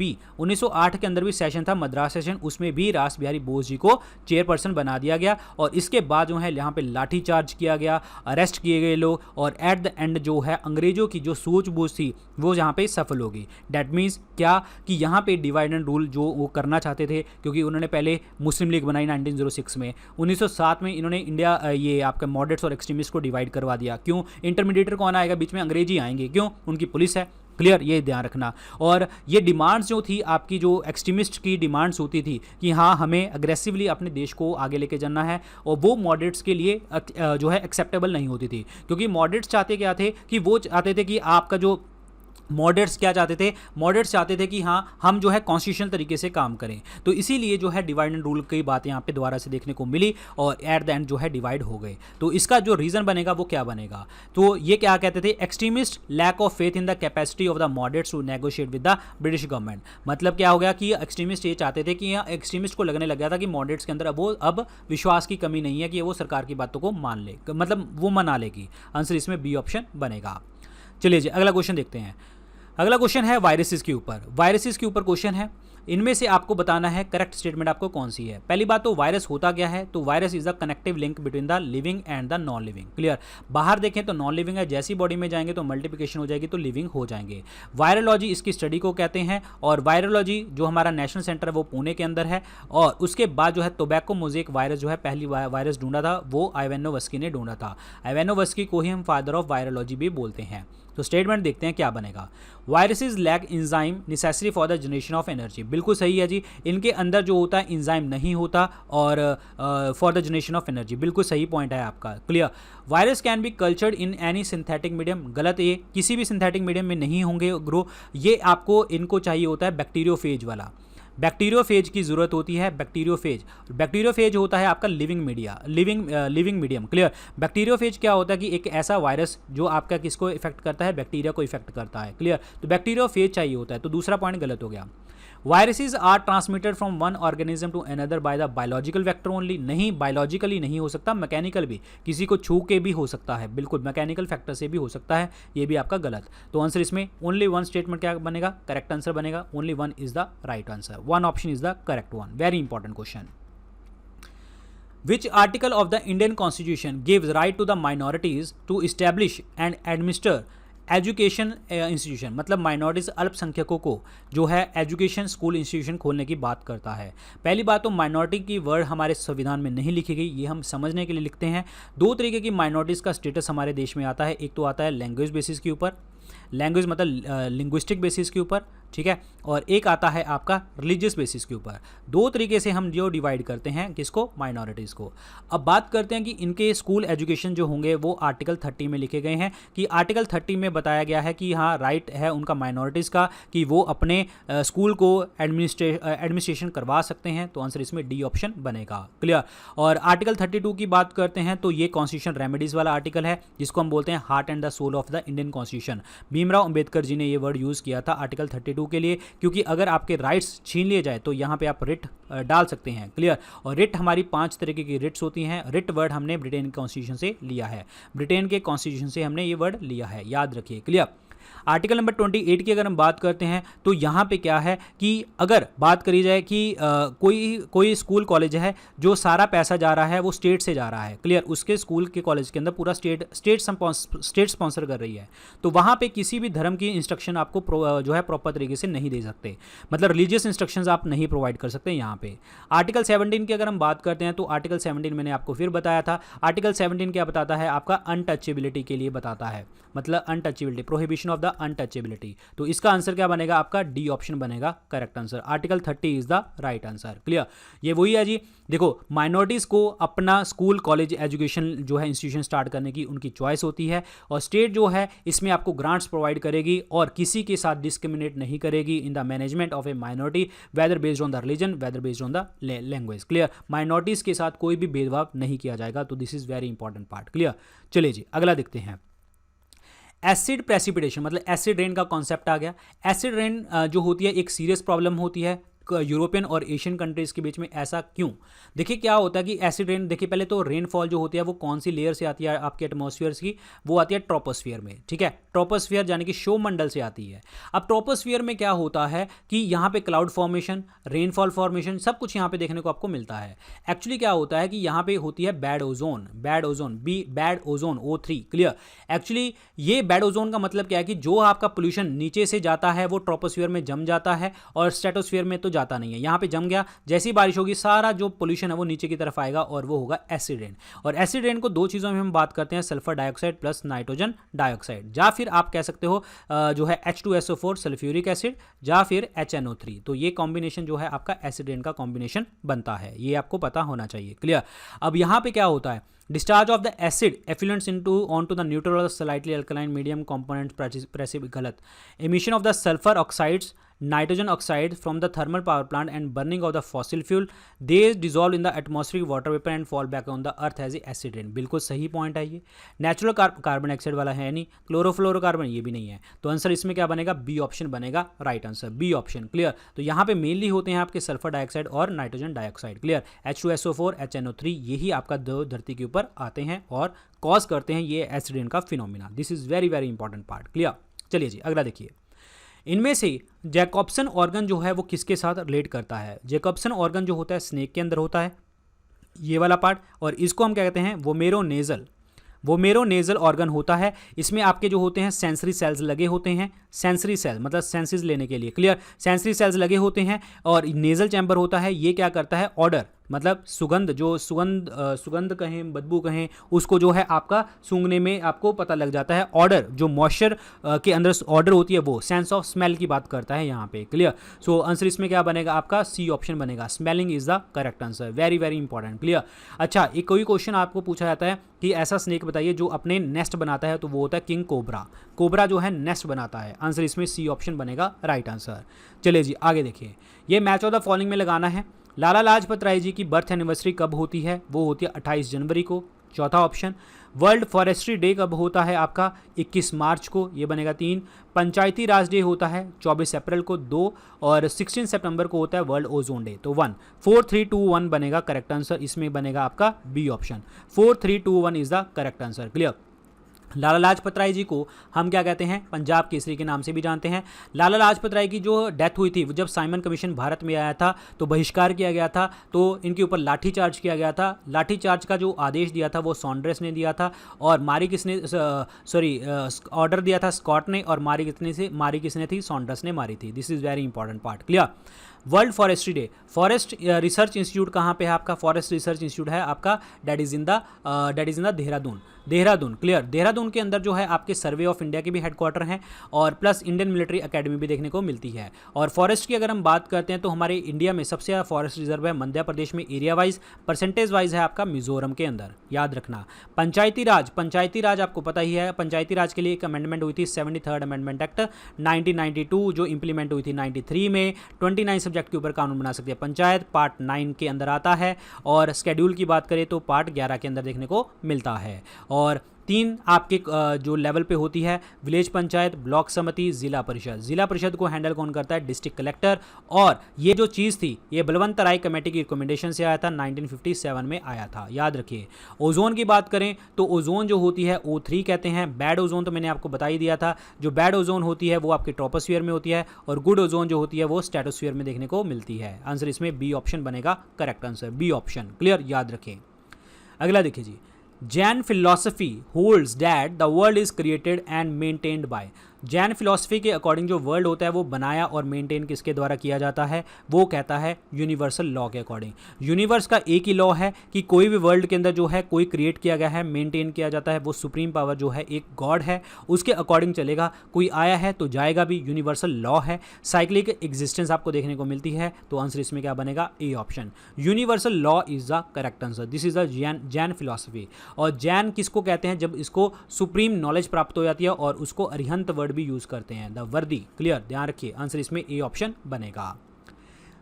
भी सेशन था, मद्रास सेशन, उसमें भी रास बिहारी बोस जी को चेयरपर्सन बना दिया गया, और इसके बाद जो है यहाँ पे लाठीचार्ज किया गया, अरेस्ट किए गए लोग, और एट द एंड जो है अंग्रेजों की जो सूझबूझ थी वो यहाँ पे सफल होगी। डैट मीन्स क्या कि यहाँ पे डिवाइड एंड रूल जो वो करना चाहते थे, क्योंकि उन्होंने पहले मुस्लिम लीग बनाई 1906 में, 1907 में इन्होंने इंडिया ये आपके मॉडरेट्स और एक्सट्रीमिस्ट को डिवाइड करवा दिया। क्यों? इंटरमीडिएटर कौन आएगा बीच में? अंग्रेजी आएंगे। क्यों? उनकी पुलिस है। क्लियर? ये ध्यान रखना। और ये डिमांड्स जो थी आपकी, जो एक्सट्रीमिस्ट की डिमांड्स होती थी कि हाँ हमें अग्रेसिवली अपने देश को आगे लेके जाना है, और वो मॉडरेट्स के लिए जो है एक्सेप्टेबल नहीं होती थी, क्योंकि मॉडरेट्स चाहते क्या थे कि वो चाहते थे कि आपका जो मॉडरेट्स क्या चाहते थे, मॉडरेट्स चाहते थे कि हाँ हम जो है कॉन्स्टिट्यूशनल तरीके से काम करें, तो इसीलिए जो है डिवाइड एंड रूल की बात यहाँ पे दोबारा से देखने को मिली, और एट द एंड जो है डिवाइड हो गए। तो इसका जो रीज़न बनेगा वो क्या बनेगा? तो ये क्या कहते थे, extremist lack of faith in the capacity of the moderates to negotiate with the British government. मतलब क्या हो गया कि एक्सट्रीमिस्ट ये चाहते थे कि एक्सट्रीमिस्ट को लगने लग गया था कि मॉडरेट्स के अंदर अब विश्वास की कमी नहीं है कि वो सरकार की बातों को मान ले, मतलब वो मना लेगी। आंसर इसमें बी ऑप्शन बनेगा। चलिए जी अगला क्वेश्चन देखते हैं। अगला क्वेश्चन है वायरसेस के ऊपर। वायरसेस के ऊपर क्वेश्चन है, इनमें से आपको बताना है करेक्ट स्टेटमेंट आपको कौन सी है। पहली बात तो वायरस होता क्या है, तो virus is the connective link between the living and the non living. Clear? बाहर देखें तो नॉन लिविंग है, जैसी बॉडी में जाएंगे तो मल्टीप्लिकेशन हो जाएगी तो लिविंग हो जाएंगे। वायरोलॉजी इसकी स्टडी को कहते हैं, और वायरोलॉजी जो हमारा नेशनल सेंटर है वो पुणे के अंदर है, और उसके बाद जो है टोबैको मोज़ेक वायरस जो है पहली वायरस ढूंढा था वो आइवेनोवस्की ने ढूंढा था। आइवेनोवस्की को ही हम फादर ऑफ वायरोलॉजी भी बोलते हैं। तो स्टेटमेंट देखते हैं क्या बनेगा। Viruses lack enzyme necessary for the generation of energy. बिल्कुल सही है जी, इनके अंदर जो होता है इंजाइम नहीं होता, और for the generation of energy, बिल्कुल सही पॉइंट है आपका। Clear? Virus can be cultured in any synthetic medium. गलत, ये किसी भी सिंथेटिक मीडियम में नहीं होंगे ग्रो, ये आपको इनको चाहिए होता है बैक्टीरियोफेज वाला, बैक्टीरियोफेज की जरूरत होती है। बैक्टीरियोफेज होता है आपका लिविंग मीडियम। क्लियर? बैक्टीरियोफेज क्या होता है कि एक ऐसा वायरस जो आपका किसको इफेक्ट करता है, बैक्टीरिया को इफेक्ट करता है। क्लियर? तो बैक्टीरियोफेज चाहिए होता है, तो दूसरा पॉइंट गलत हो गया। Viruses are transmitted from one organism to another by the biological vector only. नहीं, बायोलॉजिकली नहीं हो सकता, मैकेनिकल भी, किसी को छू के भी हो सकता है, बिल्कुल मैकेनिकल फैक्टर से भी हो सकता है, ये भी आपका गलत। तो आंसर इसमें ओनली वन स्टेटमेंट क्या बनेगा, करेक्ट आंसर बनेगा, only one is the right answer, one option is the correct one. Very important question. Which article of the Indian Constitution gives right to the minorities to establish and administer education institution? मतलब minorities अल्पसंख्यकों को जो है education school institution खोलने की बात करता है। पहली बात तो माइनॉरिटी की वर्ड हमारे संविधान में नहीं लिखी गई, ये हम समझने के लिए लिखते हैं। दो तरीके की माइनॉरिटीज़ का स्टेटस हमारे देश में आता है, एक तो आता है लैंग्वेज बेसिस के ऊपर, लैंग्वेज मतलब लिंग्विस्टिक बेसिस के ऊपर, ठीक है, और एक आता है आपका रिलीजियस बेसिस के ऊपर। दो तरीके से हम जो डिवाइड करते हैं किसको, माइनॉरिटीज़ को। अब बात करते हैं कि इनके स्कूल एजुकेशन जो होंगे वो आर्टिकल 30 में लिखे गए हैं, कि आर्टिकल 30 में बताया गया है कि हाँ राइट है उनका माइनॉरिटीज़ का कि वो अपने स्कूल को एडमिनिस्ट्रेशन करवा सकते हैं, तो आंसर इसमें डी ऑप्शन बनेगा। क्लियर? और आर्टिकल 32 की बात करते हैं तो ये कॉन्स्टिट्यूशन रेमेडीज़ वाला आर्टिकल है, जिसको हम बोलते हैं heart and the soul of the Indian constitution. Bhimrao Ambedkar ji ने ये वर्ड यूज़ किया था आर्टिकल 32 के लिए, क्योंकि अगर आपके राइट्स छीन लिए जाए तो यहाँ पे आप रिट डाल सकते हैं। क्लियर। और रिट हमारी 5 तरीके की रिट्स होती हैं। रिट वर्ड हमने ब्रिटेन कॉन्स्टिट्यूशन से लिया है, ब्रिटेन के कॉन्स्टिट्यूशन से हमने ये वर्ड लिया है, याद रखिए। क्लियर। आर्टिकल नंबर 28 की अगर हम बात करते हैं तो यहाँ पे क्या है कि अगर बात करी जाए कि कोई स्कूल कॉलेज है जो सारा पैसा जा रहा है वो स्टेट से जा रहा है। क्लियर। उसके स्कूल के कॉलेज के अंदर पूरा स्टेट स्पॉन्सर कर रही है, तो वहाँ पे किसी भी धर्म की इंस्ट्रक्शन आपको जो है प्रॉपर तरीके से नहीं दे सकते, मतलब रिलीजियस इंस्ट्रक्शंस आप नहीं प्रोवाइड कर सकते यहाँ पे। आर्टिकल 17 की अगर हम बात करते हैं तो आर्टिकल 17 मैंने आपको फिर बताया था। आर्टिकल 17 क्या बताता है, आपका अनटचेबिलिटी के लिए बताता है, मतलब untouchability, prohibition of the untouchability. तो इसका आंसर क्या बनेगा, आपका डी ऑप्शन बनेगा correct answer. Article 30 is the right answer. Clear. ये वही है जी, देखो माइनॉरिटीज़ को अपना स्कूल कॉलेज एजुकेशन जो है इंस्टीट्यूशन स्टार्ट करने की उनकी चॉइस होती है, और स्टेट जो है इसमें आपको ग्रांट्स प्रोवाइड करेगी और किसी के साथ डिस्क्रिमिनेट नहीं करेगी in the management of a minority, whether based on the religion, whether based on the language. Clear. Minorities के साथ कोई भी भेदभाव नहीं किया जाएगा, तो this is very important part. Clear. चलिए जी अगला देखते हैं। एसिड प्रेसिपिटेशन, मतलब एसिड रेन का कॉन्सेप्ट आ गया। एसिड रेन जो होती है एक सीरियस प्रॉब्लम होती है यूरोपियन और एशियन कंट्रीज़ के बीच में। ऐसा क्यों? देखिए क्या होता है कि एसिड रेन, देखिए पहले तो रेनफॉल जो होती है वो कौन सी लेयर से आती है आपके एटमॉस्फेयर की, वो आती है ट्रोपोस्फियर में। ठीक है, ट्रोपोस्फियर यानी कि शोमंडल से आती है। अब ट्रोपोस्फियर में क्या होता है कि यहाँ पे क्लाउड फॉर्मेशन, रेनफॉल फॉर्मेशन, सब कुछ यहाँ पे देखने को आपको मिलता है। एक्चुअली क्या होता है कि यहाँ पे होती है bad ozone, bad ozone O3। Clear. Actually ये बैड ओजोन का मतलब क्या है कि जो आपका पोल्यूशन नीचे से जाता है वो ट्रोपोस्फियर में जम जाता है और स्ट्रेटोस्फियर में तो जाता नहीं है। यहाँ पे जम गया, जैसी बारिश होगी सारा जो पोल्यूशन है वो नीचे की तरफ आएगा और वो होगा एसिड रेन। और एसिड रेन को दो चीज़ों में हम बात करते हैं, sulphur dioxide plus nitrogen dioxide, या फिर आप कह सकते हो जो है H2SO4 सल्फ्यूरिक एसिड, या फिर HNO3। तो ये कॉम्बिनेशन जो है आपका एसिड रेन का कॉम्बिनेशन बनता है, ये आपको पता होना चाहिए। क्लियर। अब यहाँ पे क्या होता है, discharge of the acid effluents onto the neutral or slightly alkaline medium component गलत। emission of the sulfur oxides, nitrogen oxide from the thermal power plant and burning of the fossil fuel, they dissolve in the atmospheric water vapor and fall back on the earth as a acid rain। बिल्कुल सही point है ये। Natural carbon dioxide वाला है नहीं, chlorofluorocarbon ये भी नहीं है, तो आंसर इसमें क्या बनेगा, बी ऑप्शन बनेगा right answer, B option. Clear. तो यहाँ पे मेनली होते हैं आपके सल्फर डाइऑक्साइड और nitrogen dioxide. Clear. H2SO4 HNO3 यही आपका दो धरती के ऊपर आते हैं और कॉज करते हैं ये एसिड रेन का phenomena. This is very very important part. Clear. चलिए जी अगला देखिए। इनमें से जैकॉब्सन ऑर्गन जो है वो किसके साथ रिलेट करता है? जैकॉब्सन ऑर्गन जो होता है स्नेक के अंदर होता है, ये वाला पार्ट, और इसको हम क्या कहते हैं, वोमेरोनेजल ऑर्गन होता है। इसमें आपके जो होते हैं सेंसरी सेल्स लगे होते हैं, सेंसरी सेल मतलब सेंसेस लेने के लिए। क्लियर। सेंसरी सेल्स लगे होते हैं और नेजल चैम्बर होता है, ये क्या करता है, ऑर्डर मतलब सुगंध, जो सुगंध कहें, बदबू कहें, उसको जो है आपका सूंघने में आपको पता लग जाता है। ऑर्डर जो मॉइस्चर के अंदर ऑर्डर होती है वो सेंस ऑफ स्मेल की बात करता है यहाँ पे। क्लियर। सो आंसर इसमें क्या बनेगा, आपका सी ऑप्शन बनेगा, smelling is the correct answer. Very very important. Clear. अच्छा, एक कोई क्वेश्चन आपको पूछा जाता है कि ऐसा स्नेक बताइए जो अपने नेस्ट बनाता है, तो वो होता है किंग कोबरा। कोबरा जो है नेस्ट बनाता है, आंसर इसमें सी ऑप्शन बनेगा राइट आंसर। चलिए जी आगे देखिए। ये मैच ऑफ द फॉलोइंग में लगाना है। लाला लाजपत राय जी की बर्थ एनिवर्सरी कब होती है? वो होती है 28 जनवरी को, चौथा ऑप्शन। वर्ल्ड फॉरेस्ट्री डे कब होता है आपका? 21 मार्च को, ये बनेगा 3। पंचायती राज डे होता है 24 अप्रैल को, 2। और 16 सितंबर को होता है वर्ल्ड ओजोन डे, तो 1। 4 3 2 1 बनेगा करेक्ट आंसर, इसमें बनेगा आपका B option. 4 3 2 1 is the correct answer. Clear. Lala Lajpat Rai ji को हम क्या कहते हैं, पंजाब केसरी के नाम से भी जानते हैं। लाला लाजपत राय की जो डेथ हुई थी, जब साइमन कमीशन भारत में आया था तो बहिष्कार किया गया था, तो इनके ऊपर लाठीचार्ज किया गया था। लाठीचार्ज का जो आदेश दिया था वो सॉन्ड्रेस ने दिया था, और मारी किसने, ऑर्डर दिया था स्कॉट ने, और मारी किसने थी, सॉन्ड्रेस ने मारी थी। This is very important part. Clear. World forestry day, forest research institute कहाँ पे है आपका? फॉरेस्ट रिसर्च इंस्टीट्यूट है आपका, that is in the Dehradun. Clear. Dehradun के अंदर जो है आपके सर्वे ऑफ इंडिया के भी हेडक्वार्टर हैं, और प्लस इंडियन मिलिट्री एकेडमी भी देखने को मिलती है। और फॉरेस्ट की अगर हम बात करते हैं तो हमारे इंडिया में सबसे ज़्यादा फॉरेस्ट रिजर्व है मध्य प्रदेश में, एरिया वाइज, परसेंटेज वाइज है आपका मिजोरम के अंदर, याद रखना। पंचायती राज आपको पता ही है, पंचायती राज के लिए एक अमेंडमेंट हुई थी 73rd अमेंडमेंट एक्ट 1992, जो इंप्लीमेंट हुई थी 93 में। 29 सब्जेक्ट के ऊपर कानून बना सकती है पंचायत, पार्ट 9 के अंदर आता है, और शेड्यूल की बात करें तो पार्ट 11 के अंदर देखने को मिलता है। और तीन आपके जो लेवल पे होती है, विलेज पंचायत, ब्लॉक समिति, जिला परिषद। जिला परिषद को हैंडल कौन करता है? District collector. और ये जो चीज़ थी ये बलवंत राय कमेटी की रिकमेंडेशन से आया था, 1957 में आया था, याद रखिए। ओजोन की बात करें तो ओजोन जो होती है O3 कहते हैं। बैड ओजोन तो मैंने आपको बता ही दिया था, जो बैड ओजोन होती है वो आपके ट्रोपोस्फीयर में होती है, और गुड ओजोन जो होती है वो स्ट्रेटोस्फीयर में देखने को मिलती है। आंसर इसमें बी ऑप्शन बनेगा correct answer, B option. Clear, याद रखें। अगला देखिए जी, Jain philosophy holds that the world is created and maintained by. Jain philosophy के अकॉर्डिंग जो वर्ल्ड होता है वो बनाया और मेंटेन किसके द्वारा किया जाता है? वो कहता है यूनिवर्सल लॉ के अकॉर्डिंग। यूनिवर्स का एक ही लॉ है कि कोई भी वर्ल्ड के अंदर जो है कोई क्रिएट किया गया है, मेंटेन किया जाता है, वो सुप्रीम पावर जो है एक गॉड है, उसके अकॉर्डिंग चलेगा। कोई आया है तो जाएगा भी, यूनिवर्सल लॉ है। साइक्लिक एग्जिस्टेंस आपको देखने को मिलती है, तो आंसर इसमें क्या बनेगा? A option. Universal law is the correct answer. This is the Jain philosophy. और जैन किसको कहते हैं? जब इसको सुप्रीम नॉलेज प्राप्त हो जाती है और उसको अरिहंत वर्ड भी यूज करते हैं, द वर्दी। क्लियर, ध्यान रखिए, आंसर इसमें ए ऑप्शन बनेगा।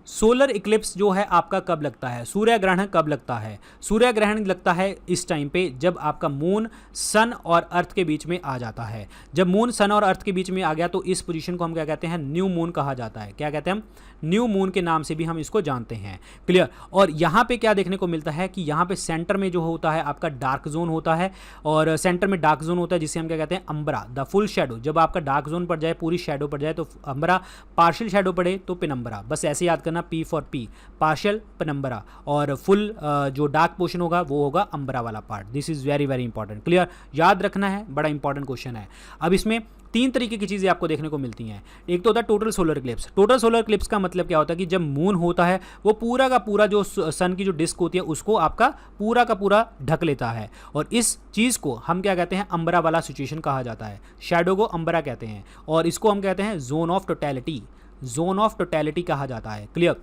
सोलर इक्लिप्स जो है आपका कब लगता है? सूर्य ग्रहण कब लगता है? सूर्य ग्रहण लगता है इस टाइम पे जब आपका मून सन और अर्थ के बीच में आ जाता है। जब मून सन और अर्थ के बीच में आ गया तो इस पोजीशन को हम क्या कहते हैं? न्यू मून कहा जाता है। क्या कहते हैं हम? न्यू मून के नाम से भी हम इसको जानते हैं। क्लियर। और यहाँ पे क्या देखने को मिलता है कि यहाँ पे सेंटर में जो होता है आपका डार्क जोन होता है, और सेंटर में डार्क जोन होता है जिसे हम क्या कहते हैं? अम्बरा, द फुल शेडो। जब आपका डार्क जोन पड़ जाए, पूरी शेडो पड़ जाए तो अम्बरा, पार्शियल शेडो पड़े तो पेनम्बरा। बस ऐसे याद करना, P for P, partial penumbra, और फुल जो डार्क पोर्शन होगा वो होगा अम्बरा वाला part. This is very very important. Clear, याद रखना है, बड़ा इंपॉर्टेंट क्वेश्चन है। अब इसमें तीन तरीके की चीज़ें आपको देखने को मिलती हैं। एक तो होता है total solar Eclipse. Total solar Eclipse का मतलब क्या होता है कि जब मून होता है वो पूरा का पूरा जो सन की जो डिस्क होती है उसको आपका पूरा का पूरा ढक लेता है, और इस चीज़ को हम क्या कहते हैं? अम्बरा वाला सिचुएशन कहा जाता है। शैडो को अम्बरा कहते हैं, और इसको हम कहते हैं zone of totality. Zone of totality कहा जाता है। क्लियर।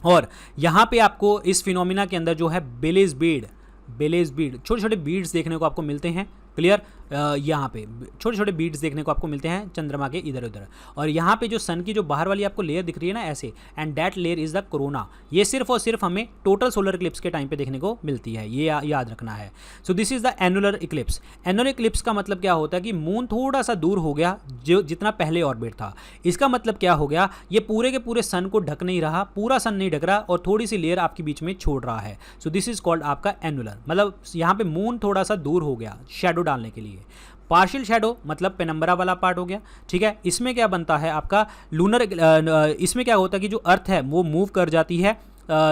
और यहाँ पे आपको इस फिनोमिना के अंदर जो है बेलेज बीड, छोटे छोटे बीड्स देखने को आपको मिलते हैं। क्लियर, यहाँ पे छोटे छोटे बीड्स देखने को आपको मिलते हैं चंद्रमा के इधर उधर। और यहाँ पे जो सन की जो बाहर वाली आपको लेयर दिख रही है ना ऐसे, and that layer is the corona. ये सिर्फ और सिर्फ हमें टोटल सोलर इक्लिप्स के टाइम पे देखने को मिलती है, ये याद रखना है। So this is the annular Eclipse. Annular Eclipse का मतलब क्या होता है कि मून थोड़ा सा दूर हो गया जो जितना पहले ऑर्बिट था। इसका मतलब क्या हो गया? ये पूरे के पूरे सन को ढक नहीं रहा, पूरा सन नहीं ढक रहा, और थोड़ी सी लेयर आपके बीच में छोड़ रहा है। सो दिस इज कॉल्ड आपका एनुलर। मतलब यहाँ पे मून थोड़ा सा दूर हो गया शेडो डालने के लिए। पार्शियल शेडो मतलब पेनम्बरा वाला पार्ट हो गया। ठीक है, इसमें क्या बनता है आपका लूनर, इसमें क्या होता है कि जो अर्थ है वो मूव कर जाती है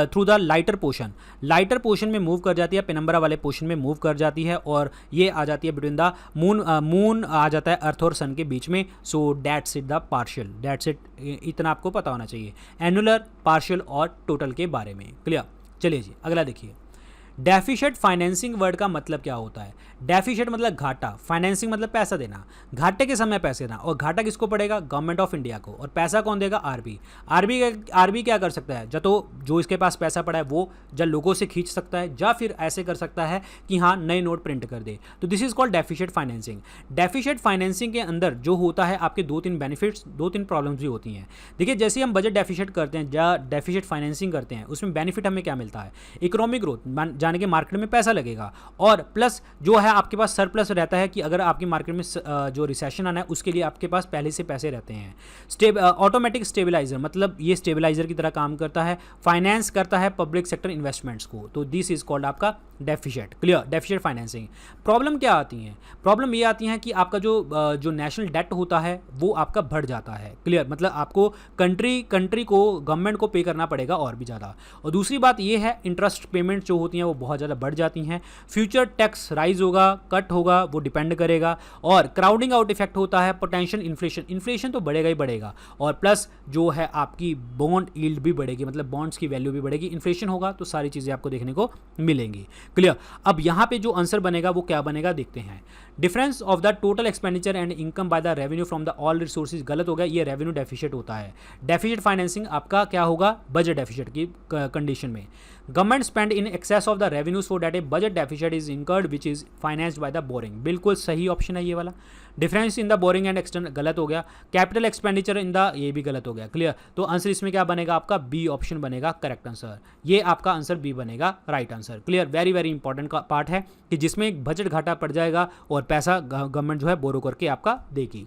थ्रू द लाइटर पोर्शन में मूव कर जाती है, पेनम्बरा वाले पोर्शन में मूव कर जाती है, और ये आ जाती है बिटवीन द मून आ जाता है अर्थ और सन के बीच में। So that's it the partial, that's it. इतना आपको पता होना चाहिए एनुलर, पार्शियल और टोटल के बारे में। क्लियर। चलिए जी, अगला देखिए। डेफिशिएंट फाइनेंसिंग वर्ड का मतलब क्या होता है? डेफिशिएंट मतलब घाटा, फाइनेंसिंग मतलब पैसा देना, घाटे के समय पैसे देना। और घाटा किसको पड़ेगा? गवर्नमेंट ऑफ इंडिया को। और पैसा कौन देगा? आरबी। आरबी क्या कर सकता है? तो जो इसके पास पैसा पड़ा है वो या लोगों से खींच सकता है, या फिर ऐसे कर सकता है कि हाँ नए नोट प्रिंट कर दे। तो this is called deficient financing. Deficient financing के अंदर जो होता है आपके दो तीन बेनिफिट्स, दो तीन प्रॉब्लम्स भी होती हैं। देखिए, जैसे हम बजट डेफिशिएट करते हैं या डेफिशिएंट फाइनेंसिंग करते हैं, उसमें बेनिफिट हमें क्या मिलता है? इकोनॉमिक ग्रोथ, जाने के मार्केट में पैसा लगेगा, और प्लस जो है आपके पास सरप्लस रहता है कि अगर आपकी मार्केट में जो रिसेशन आना है उसके लिए आपके पास पहले से पैसे रहते हैं। ऑटोमेटिक स्टेबलाइजर मतलब ये स्टेबलाइजर की तरह काम करता है, फाइनेंस करता है पब्लिक सेक्टर इन्वेस्टमेंट्स को। तो दिस इज कॉल्ड आपका deficient. Clear, deficient financing. Problem क्या आती है? प्रॉब्लम ये आती है कि आपका जो नेशनल डेट होता है वो आपका बढ़ जाता है। क्लियर, मतलब आपको कंट्री को, गवर्नमेंट को पे करना पड़ेगा और भी ज़्यादा। और दूसरी बात ये है इंटरेस्ट पेमेंट जो होती हैं वो बहुत ज़्यादा बढ़ जाती हैं। फ्यूचर टैक्स राइज होगा, कट होगा, वो डिपेंड करेगा। और क्राउडिंग आउट इफेक्ट होता है, पोटेंशियल इन्फ्लेशन तो बढ़ेगा ही बढ़ेगा, और प्लस जो है आपकी बॉन्ड यील्ड भी बढ़ेगी, मतलब बॉन्ड्स की वैल्यू भी बढ़ेगी। इन्फ्लेशन होगा तो सारी चीज़ें आपको देखने को मिलेंगी। क्लियर। अब यहाँ पे जो आंसर बनेगा वो क्या बनेगा देखते हैं। Difference of the total expenditure and income by the revenue from the all resources गलत हो गया, ये रेवेन्यू डेफिशिएट होता है। डेफिशिएट फाइनेंसिंग आपका क्या होगा? बजट डेफिशिएट की कंडीशन में। Government spend in excess of the the revenue so that A budget deficit is incurred which is financed by the boring. बिल्कुल सही ऑप्शन है ये वाला। Difference in the boring and external गलत हो गया। कैपिटल एक्सपेंडिचर इन द, ये भी गलत हो गया। क्लियर। तो आंसर इसमें क्या बनेगा आपका? बी ऑप्शन बनेगा करेक्ट आंसर। ये आपका आंसर बी बनेगा right answer. Clear. Very very important का पार्ट है कि जिसमें बजट घाटा पड़ जाएगा और पैसा गवर्नमेंट जो है बोरो करके आपका देगी।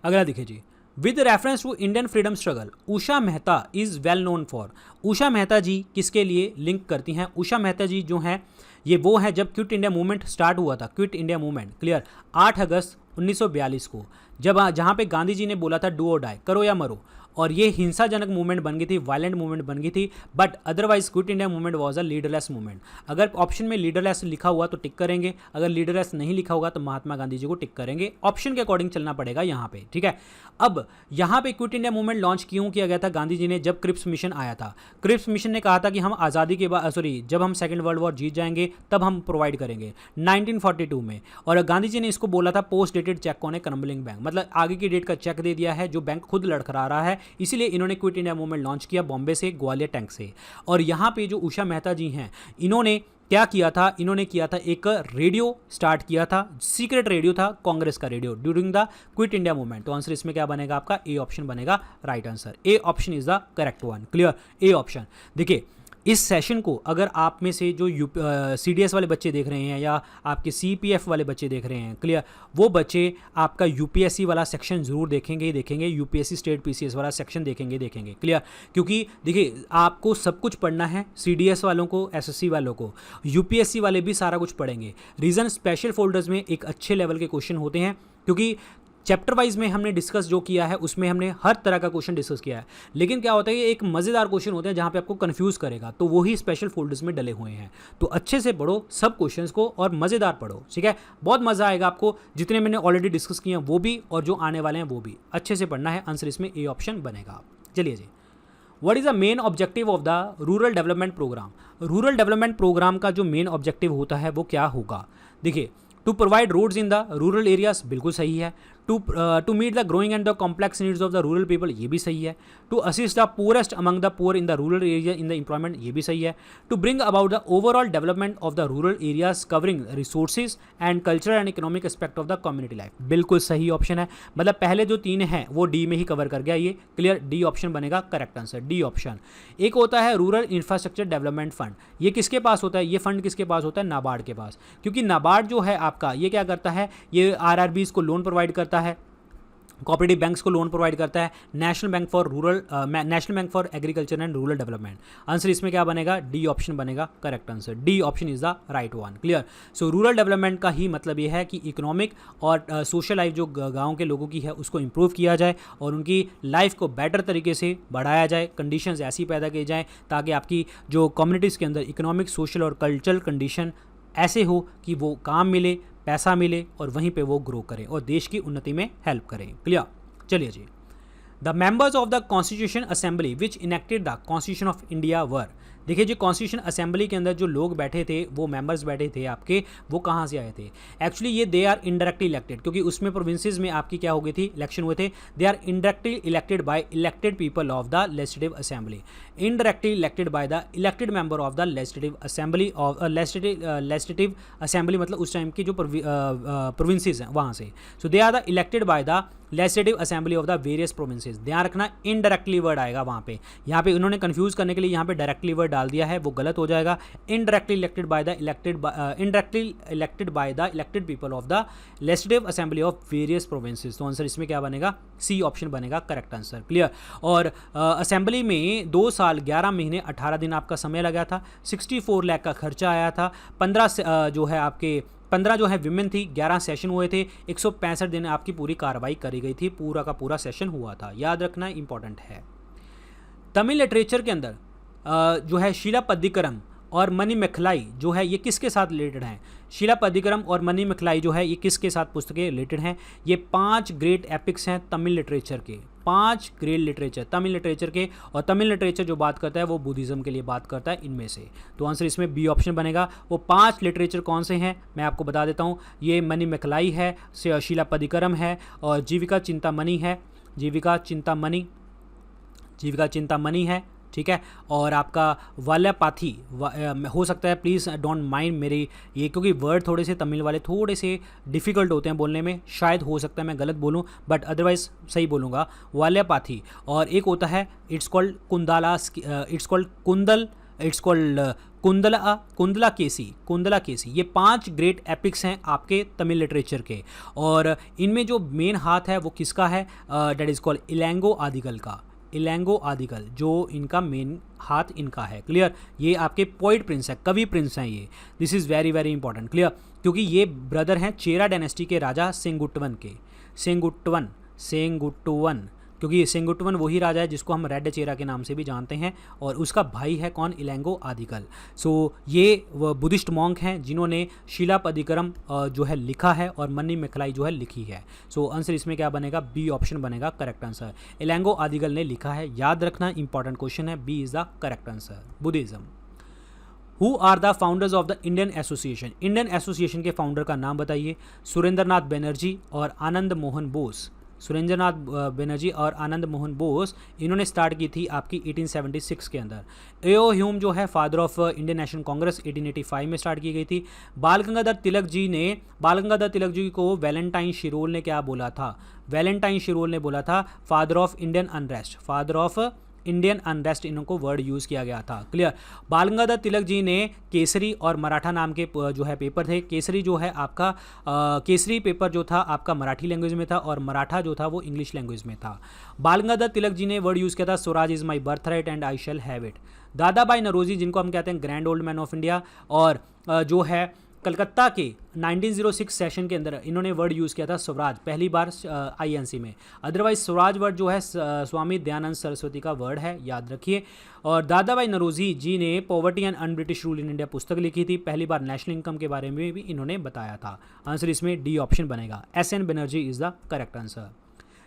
अगला देखिए जी, with reference to Indian freedom struggle Usha Mehta is well known for. Usha Mehta ji किसके लिए लिंक करती हैं? उषा मेहता जी जो हैं ये वो है जब क्विट इंडिया मूवमेंट स्टार्ट हुआ था, क्विट इंडिया मूवमेंट। क्लियर। 8 अगस्त 1942 को, जब जहाँ पे गांधी जी ने बोला था डू और डाई, करो या मरो, और ये हिंसाजनक मूवमेंट बन गई थी, वायलेंट मूवमेंट बन गई थी। But otherwise quit India movement was a leaderless movement. अगर ऑप्शन में लीडरलेस लिखा हुआ तो टिक करेंगे, अगर लीडरलेस नहीं लिखा होगा तो महात्मा गांधी जी को टिक करेंगे। ऑप्शन के अकॉर्डिंग चलना पड़ेगा यहाँ पे, ठीक है। अब यहाँ पे क्विट इंडिया मूवमेंट लॉन्च क्यों किया गया था गांधी जी ने? जब क्रिप्स मिशन आया था। क्रिप्स मिशन ने कहा था कि हम आज़ादी के बाद जब हम सेकेंड वर्ल्ड वॉर जीत जाएंगे तब हम प्रोवाइड करेंगे 1942 में। और गांधी जी ने इसको बोला था post dated cheque on A crumbling bank, मतलब आगे की डेट का चेक दे दिया है जो बैंक खुद लड़खड़ा रहा है। इसीलिए इन्होंने क्विट इंडिया मूवमेंट लॉन्च किया बॉम्बे से, ग्वालियर टैंक से। और यहाँ पे जो उषा मेहता जी हैं इन्होंने क्या किया था? इन्होंने किया था एक रेडियो स्टार्ट किया था, सीक्रेट रेडियो था, कांग्रेस का radio during the quit India movement. तो आंसर इसमें क्या बनेगा आपका? ए ऑप्शन बनेगा right answer. A option is the correct one. Clear. A option. देखिए इस सेशन को अगर आप में से जो CDS वाले बच्चे देख रहे हैं या आपके CPF वाले बच्चे देख रहे हैं, क्लियर, वो बच्चे आपका UPSC वाला सेक्शन ज़रूर देखेंगे, UPSC स्टेट PCS वाला सेक्शन देखेंगे, क्लियर। क्योंकि देखिए आपको सब कुछ पढ़ना है, CDS वालों को, SSC वालों को, UPSC वाले भी सारा कुछ पढ़ेंगे। रीज़न स्पेशल फोल्डर्स में एक अच्छे लेवल के क्वेश्चन होते हैं, क्योंकि चैप्टर वाइज में हमने डिस्कस जो किया है उसमें हमने हर तरह का क्वेश्चन डिस्कस किया है। लेकिन क्या होता है कि एक मज़ेदार क्वेश्चन होते हैं जहाँ पे आपको कंफ्यूज करेगा, तो वही स्पेशल फोल्डर्स में डले हुए हैं। तो अच्छे से पढ़ो सब क्वेश्चंस को और मज़ेदार पढ़ो, ठीक है। बहुत मज़ा आएगा आपको, जितने मैंने ऑलरेडी डिस्कस किए हैं वो भी और जो आने वाले हैं वो भी अच्छे से पढ़ना है। आंसर इसमें ए ऑप्शन बनेगा। चलिए जी, what is the main objective of the rural development program? Rural development program का जो मेन ऑब्जेक्टिव होता है वो क्या होगा? देखिए, to provide roads in the rural areas, बिल्कुल सही है। To meet the growing and the complex needs of the rural people, ये भी सही है। To assist the poorest among the poor in the rural area in the employment, ये भी सही है। To bring about the overall development of the rural areas covering resources and cultural and economic aspect of the community life, बिल्कुल सही option है। मतलब पहले जो 3 हैं वो डी में ही कवर कर गया ये। क्लियर। डी ऑप्शन बनेगा करेक्ट आंसर, डी ऑप्शन। एक होता है रूरल इंफ्रास्ट्रक्चर डेवलपमेंट फंड, ये किसके पास होता है? ये फंड किसके पास होता है? नाबार्ड के पास। क्योंकि नाबार्ड जो है आपका ये क्या करता है? ये RRBs को लोन प्रोवाइड करता है, कोऑपरेटिव बैंक्स को लोन प्रोवाइड करता है, national bank for agriculture and rural development. Answer इसमें क्या बनेगा? डी ऑप्शन बनेगा correct answer. D option is the right one. Clear. So rural development का ही मतलब ये है कि इकोनॉमिक और सोशल लाइफ जो गाँव के लोगों की है उसको इम्प्रूव किया जाए और उनकी लाइफ को बेटर तरीके से बढ़ाया जाए, कंडीशंस ऐसी पैदा की जाए ताकि आपकी जो कम्युनिटीज़ के अंदर इकोनॉमिक, सोशल और कल्चरल कंडीशन ऐसे हो कि वो काम मिले, पैसा मिले और वहीं पे वो ग्रो करें और देश की उन्नति में हेल्प करें। क्लियर। चलिए जी, the members of the constitution assembly which enacted the constitution of India were. देखिए जो कॉन्स्टिट्यूशन असेंबली के अंदर जो लोग बैठे थे, वो मेंबर्स बैठे थे आपके, वो कहाँ से आए थे? एक्चुअली ये दे आर इनडायरेक्टली इलेक्टेड, क्योंकि उसमें प्रोविंसेस में आपकी क्या हो गई थी? इलेक्शन हुए थे। They are indirectly elected by elected people of the legislative assembly, indirectly elected by the elected member of the legislative assembly of legislative assembly, मतलब उस टाइम की जो प्रोविंसेस हैं वहाँ से। So they are the elected by the legislative assembly of the various provinces. ध्यान रखना indirectly word आएगा वहाँ पे, यहाँ पे उन्होंने कंफ्यूज करने के लिए यहाँ पे डायरेक्टली वर्ड डाल दिया है, वो गलत हो जाएगा। Indirectly elected by the elected people of the legislative assembly of various provinces. तो आंसर इसमें क्या बनेगा? सी ऑप्शन बनेगा करेक्ट आंसर। क्लियर। और असेंबली में 2 साल 11 महीने 18 दिन आपका समय लगा था, 64 लाख का खर्चा आया था, 15 जो है विमेन थी, 11 सेशन हुए थे, 165 दिन आपकी पूरी कार्रवाई करी गई थी, पूरा का पूरा सेशन हुआ था। याद रखना इंपॉर्टेंट है। तमिल लिटरेचर के अंदर जो है शीला पद्दिकरम और मनी मेखलाई जो है ये किसके साथ रिलेटेड हैं? शीला पद्दिकरम और मनी मेखलाई जो है ये किसके साथ पुस्तकें रिलेटेड हैं? ये 5 ग्रेट एपिक्स हैं तमिल लिटरेचर के, 5 ग्रेट लिटरेचर तमिल लिटरेचर के। और तमिल लिटरेचर जो बात करता है वो बुद्धिज़्म के लिए बात करता है इनमें से। तो आंसर इसमें बी ऑप्शन बनेगा। वो 5 लिटरेचर कौन से हैं मैं आपको बता देता हूँ। ये मनी मेखलाई है, शीला पद्दिकरम है और जीविका चिंतामणि है, जीविका चिंतामणि है, ठीक है। और आपका वाल्यापाथी हो सकता है, प्लीज़ डोंट माइंड मेरे ये, क्योंकि वर्ड थोड़े से तमिल वाले थोड़े से डिफ़िकल्ट होते हैं बोलने में, शायद हो सकता है मैं गलत बोलूँ, बट अदरवाइज़ सही बोलूँगा, वाल्यापाथी। और एक होता है it's called Kundala, it's called Kundal, it's called Kundala Kesi. ये 5 ग्रेट एपिक्स हैं आपके तमिल लिटरेचर के, और इनमें जो मेन हाथ है वो किसका है, डेट इज़ कॉल्ड इलैंगो आदिगल का। इलैंगो आदिगल जो इनका मेन हाथ इनका है, क्लियर। ये आपके पोइट प्रिंस है, कवि प्रिंस हैं ये, this is very very important, clear. क्योंकि ये ब्रदर हैं चेरा डायनेस्टी के राजा सेंगुट्टवन के, सेंगुट्टवन, क्योंकि सेंगुट्टवन वही राजा है जिसको हम रेड चेरा के नाम से भी जानते हैं, और उसका भाई है कौन, इलैंगो आदिगल। सो ये बुद्धिस्ट मॉन्क हैं जिन्होंने शिलापदिकरम जो है लिखा है, और मन्नी मेखलाई जो है लिखी है। सो आंसर इसमें क्या बनेगा, बी ऑप्शन बनेगा करेक्ट आंसर। इलैंगो आदिगल ने लिखा है, याद रखना इंपॉर्टेंट क्वेश्चन है, B is the correct answer. Buddhism. Who are the founders of the Indian association, Indian association के फाउंडर का नाम बताइए। सुरेंद्रनाथ बनर्जी और आनंद मोहन बोस, सुरेंद्रनाथ बनर्जी और आनंद मोहन बोस, इन्होंने स्टार्ट की थी आपकी 1876 के अंदर। एओ ह्यूम जो है father of Indian National Congress 1885 में स्टार्ट की गई थी। बाल गंगाधर तिलक जी को वैलेंटाइन शिरोल ने क्या बोला था, वैलेंटाइन शिरोल ने बोला था father of Indian unrest, father of Indian unrest इनको वर्ड यूज़ किया गया था, क्लियर। बाल गंगाधर तिलक जी ने केसरी और मराठा नाम के जो है पेपर थे, केसरी जो है आपका केसरी पेपर जो था आपका मराठी लैंग्वेज में था, और मराठा जो था वो इंग्लिश लैंग्वेज में था। बाल गंगाधर तिलक जी ने वर्ड यूज़ किया था Swaraj is my birth right and I shall have it. दादा भाई नौरोजी जिनको हम कहते हैं grand old man of India, और जो है कलकत्ता के 1906 सेशन के अंदर इन्होंने वर्ड यूज़ किया था स्वराज, पहली बार आईएनसी में। अदरवाइज स्वराज वर्ड जो है स्वामी दयानंद सरस्वती का वर्ड है, याद रखिए। और दादा भाई नौरोजी जी ने poverty and un British rule in India पुस्तक लिखी थी, पहली बार नेशनल इनकम के बारे में भी इन्होंने बताया था। आंसर इसमें डी ऑप्शन बनेगा, S N. Banerjee is the correct answer.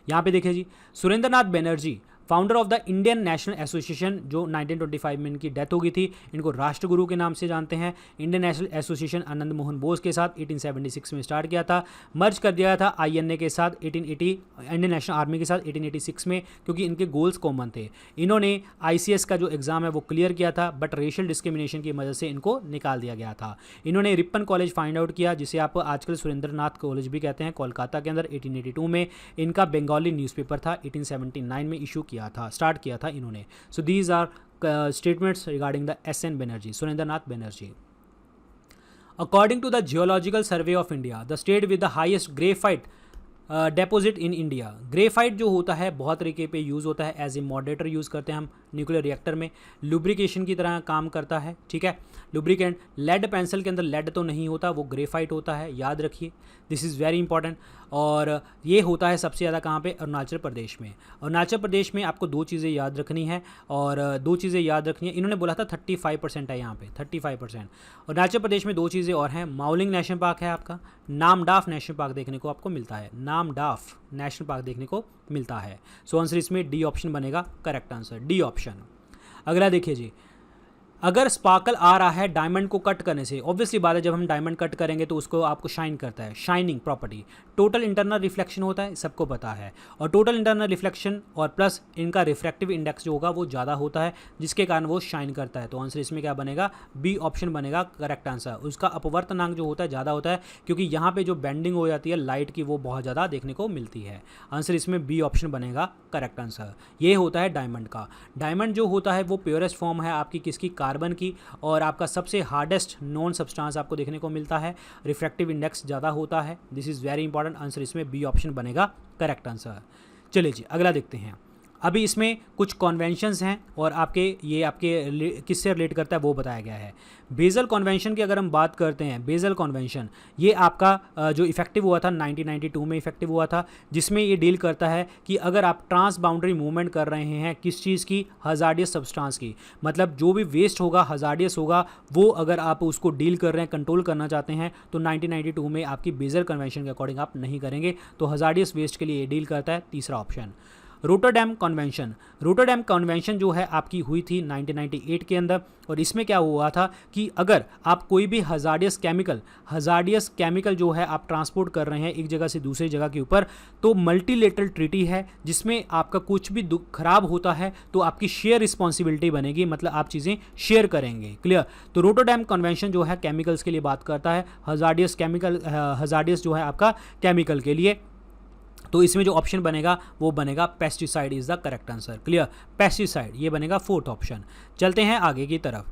यहाँ पे देखिए जी, Surendranath Banerjee founder of the Indian National Association, जो 1925 में इनकी डेथ हो गई थी, इनको राष्ट्रगुरु के नाम से जानते हैं। Indian National association Anand Mohan Bose के साथ 1876 में स्टार्ट किया था, मर्ज कर दिया था आईएनए के साथ 1880, इंडियन नेशनल आर्मी के साथ 1886 में, क्योंकि इनके गोल्स कॉमन थे। इन्होंने आईसीएस का जो एग्ज़ाम है वो क्लियर किया था, बट रेशियल डिस्क्रिमिनेशन की वजह से इनको निकाल दिया गया था। इन्होंने रिपन कॉलेज फाइंड आउट किया, जिसे आप आजकल सुरेंद्रनाथ कॉलेज भी कहते हैं, कोलकाता के अंदर 1882 में। इनका बंगाली न्यूज़पेपर था, 1879 में इशू किया था, स्टार्ट किया था इन्होंने। So these are statements regarding the S N. Banerjee, Surendranath Banerjee. According to the geological survey of India, the state with the highest graphite deposit in India. Graphite जो होता है बहुत तरीके पे यूज़ होता है, एज ए मॉडरेटर यूज़ करते हैं हम न्यूक्लियर रिएक्टर में, लुब्रिकेशन की तरह काम करता है, ठीक है। लुब्रिकेंट, लेड पेंसिल के अंदर लेड तो नहीं होता, वो ग्रेफाइट होता है, याद रखिए, दिस इज़ वेरी इंपॉर्टेंट। और ये होता है सबसे ज़्यादा कहाँ पे, अरुणाचल प्रदेश में। अरुणाचल प्रदेश में आपको 2 चीज़ें याद रखनी है, और 2 चीज़ें याद रखनी है। इन्होंने बोला था 35% है यहाँ पे, 35%। अरुणाचल प्रदेश में 2 चीज़ें और हैं, माउलिंग नेशनल पार्क है आपका, नामडाफ नेशनल पार्क देखने को आपको मिलता है, नामडाफ नेशनल पार्क देखने को मिलता है। सो आंसर इसमें डी ऑप्शन बनेगा करेक्ट आंसर, डी ऑप्शन। अगला देखिए जी, अगर स्पार्कल आ रहा है डायमंड को कट करने से, ऑब्वियसली बात है जब हम डायमंड कट करेंगे तो उसको आपको शाइन करता है, shining property. Total internal reflection होता है, सबको पता है, और टोटल इंटरनल रिफ्लेक्शन और प्लस इनका रिफ्रैक्टिव इंडेक्स जो होगा वो ज़्यादा होता है, जिसके कारण वो शाइन करता है। तो आंसर इसमें क्या बनेगा, बी ऑप्शन बनेगा करेक्ट आंसर। उसका अपवर्तनांक जो होता है ज़्यादा होता है, क्योंकि यहाँ पर जो बेंडिंग हो जाती है लाइट की वो बहुत ज़्यादा देखने को मिलती है। आंसर इसमें बी ऑप्शन बनेगा करेक्ट आंसर। ये होता है डायमंड का। डायमंड जो होता है वो प्योरेस्ट फॉर्म है आपकी किसकी, कार्बन की, और आपका सबसे हार्डेस्ट नॉन सब्सटेंस आपको देखने को मिलता है, रिफ्रैक्टिव इंडेक्स ज़्यादा होता है, this is very important. Answer इसमें बी ऑप्शन बनेगा करेक्ट आंसर। चलिए जी अगला देखते हैं। अभी इसमें कुछ कॉन्वेंशंस हैं, और आपके ये आपके किससे रिलेट करता है वो बताया गया है। बेसल कॉन्वेंशन की अगर हम बात करते हैं, बेसल कॉन्वेंशन ये आपका जो इफेक्टिव हुआ था 1992 में इफेक्टिव हुआ था, जिसमें ये डील करता है कि अगर आप ट्रांस बाउंड्री मूवमेंट कर रहे हैं किस चीज़ की, हजार्डियस सब्सटेंस की, मतलब जो भी वेस्ट होगा हजार्डियस होगा, वो अगर आप उसको डील कर रहे हैं, कंट्रोल करना चाहते हैं, तो 1992 में आपकी बेसल कन्वेंशन के अकॉर्डिंग आप नहीं करेंगे। तो हजार्डियस वेस्ट के लिए ये डील करता है, तीसरा option. Rotterdam convention. Rotterdam convention जो है आपकी हुई थी 1998 के अंदर, और इसमें क्या हुआ था कि अगर आप कोई भी हजार्डियस केमिकल जो है आप ट्रांसपोर्ट कर रहे हैं एक जगह से दूसरी जगह के ऊपर, तो मल्टीलेटरल ट्रीटी है जिसमें आपका कुछ भी खराब होता है तो आपकी शेयर रिस्पॉन्सिबिलिटी बनेगी, मतलब आप चीज़ें शेयर करेंगे। क्लियर। तो रोटरडैम कन्वेंशन जो है केमिकल्स के लिए बात करता है, हजार्डियस जो है आपका केमिकल के लिए। तो इसमें जो ऑप्शन बनेगा वो बनेगा pesticide is the correct answer. Clear, pesticide ये बनेगा फोर्थ ऑप्शन। चलते हैं आगे की तरफ।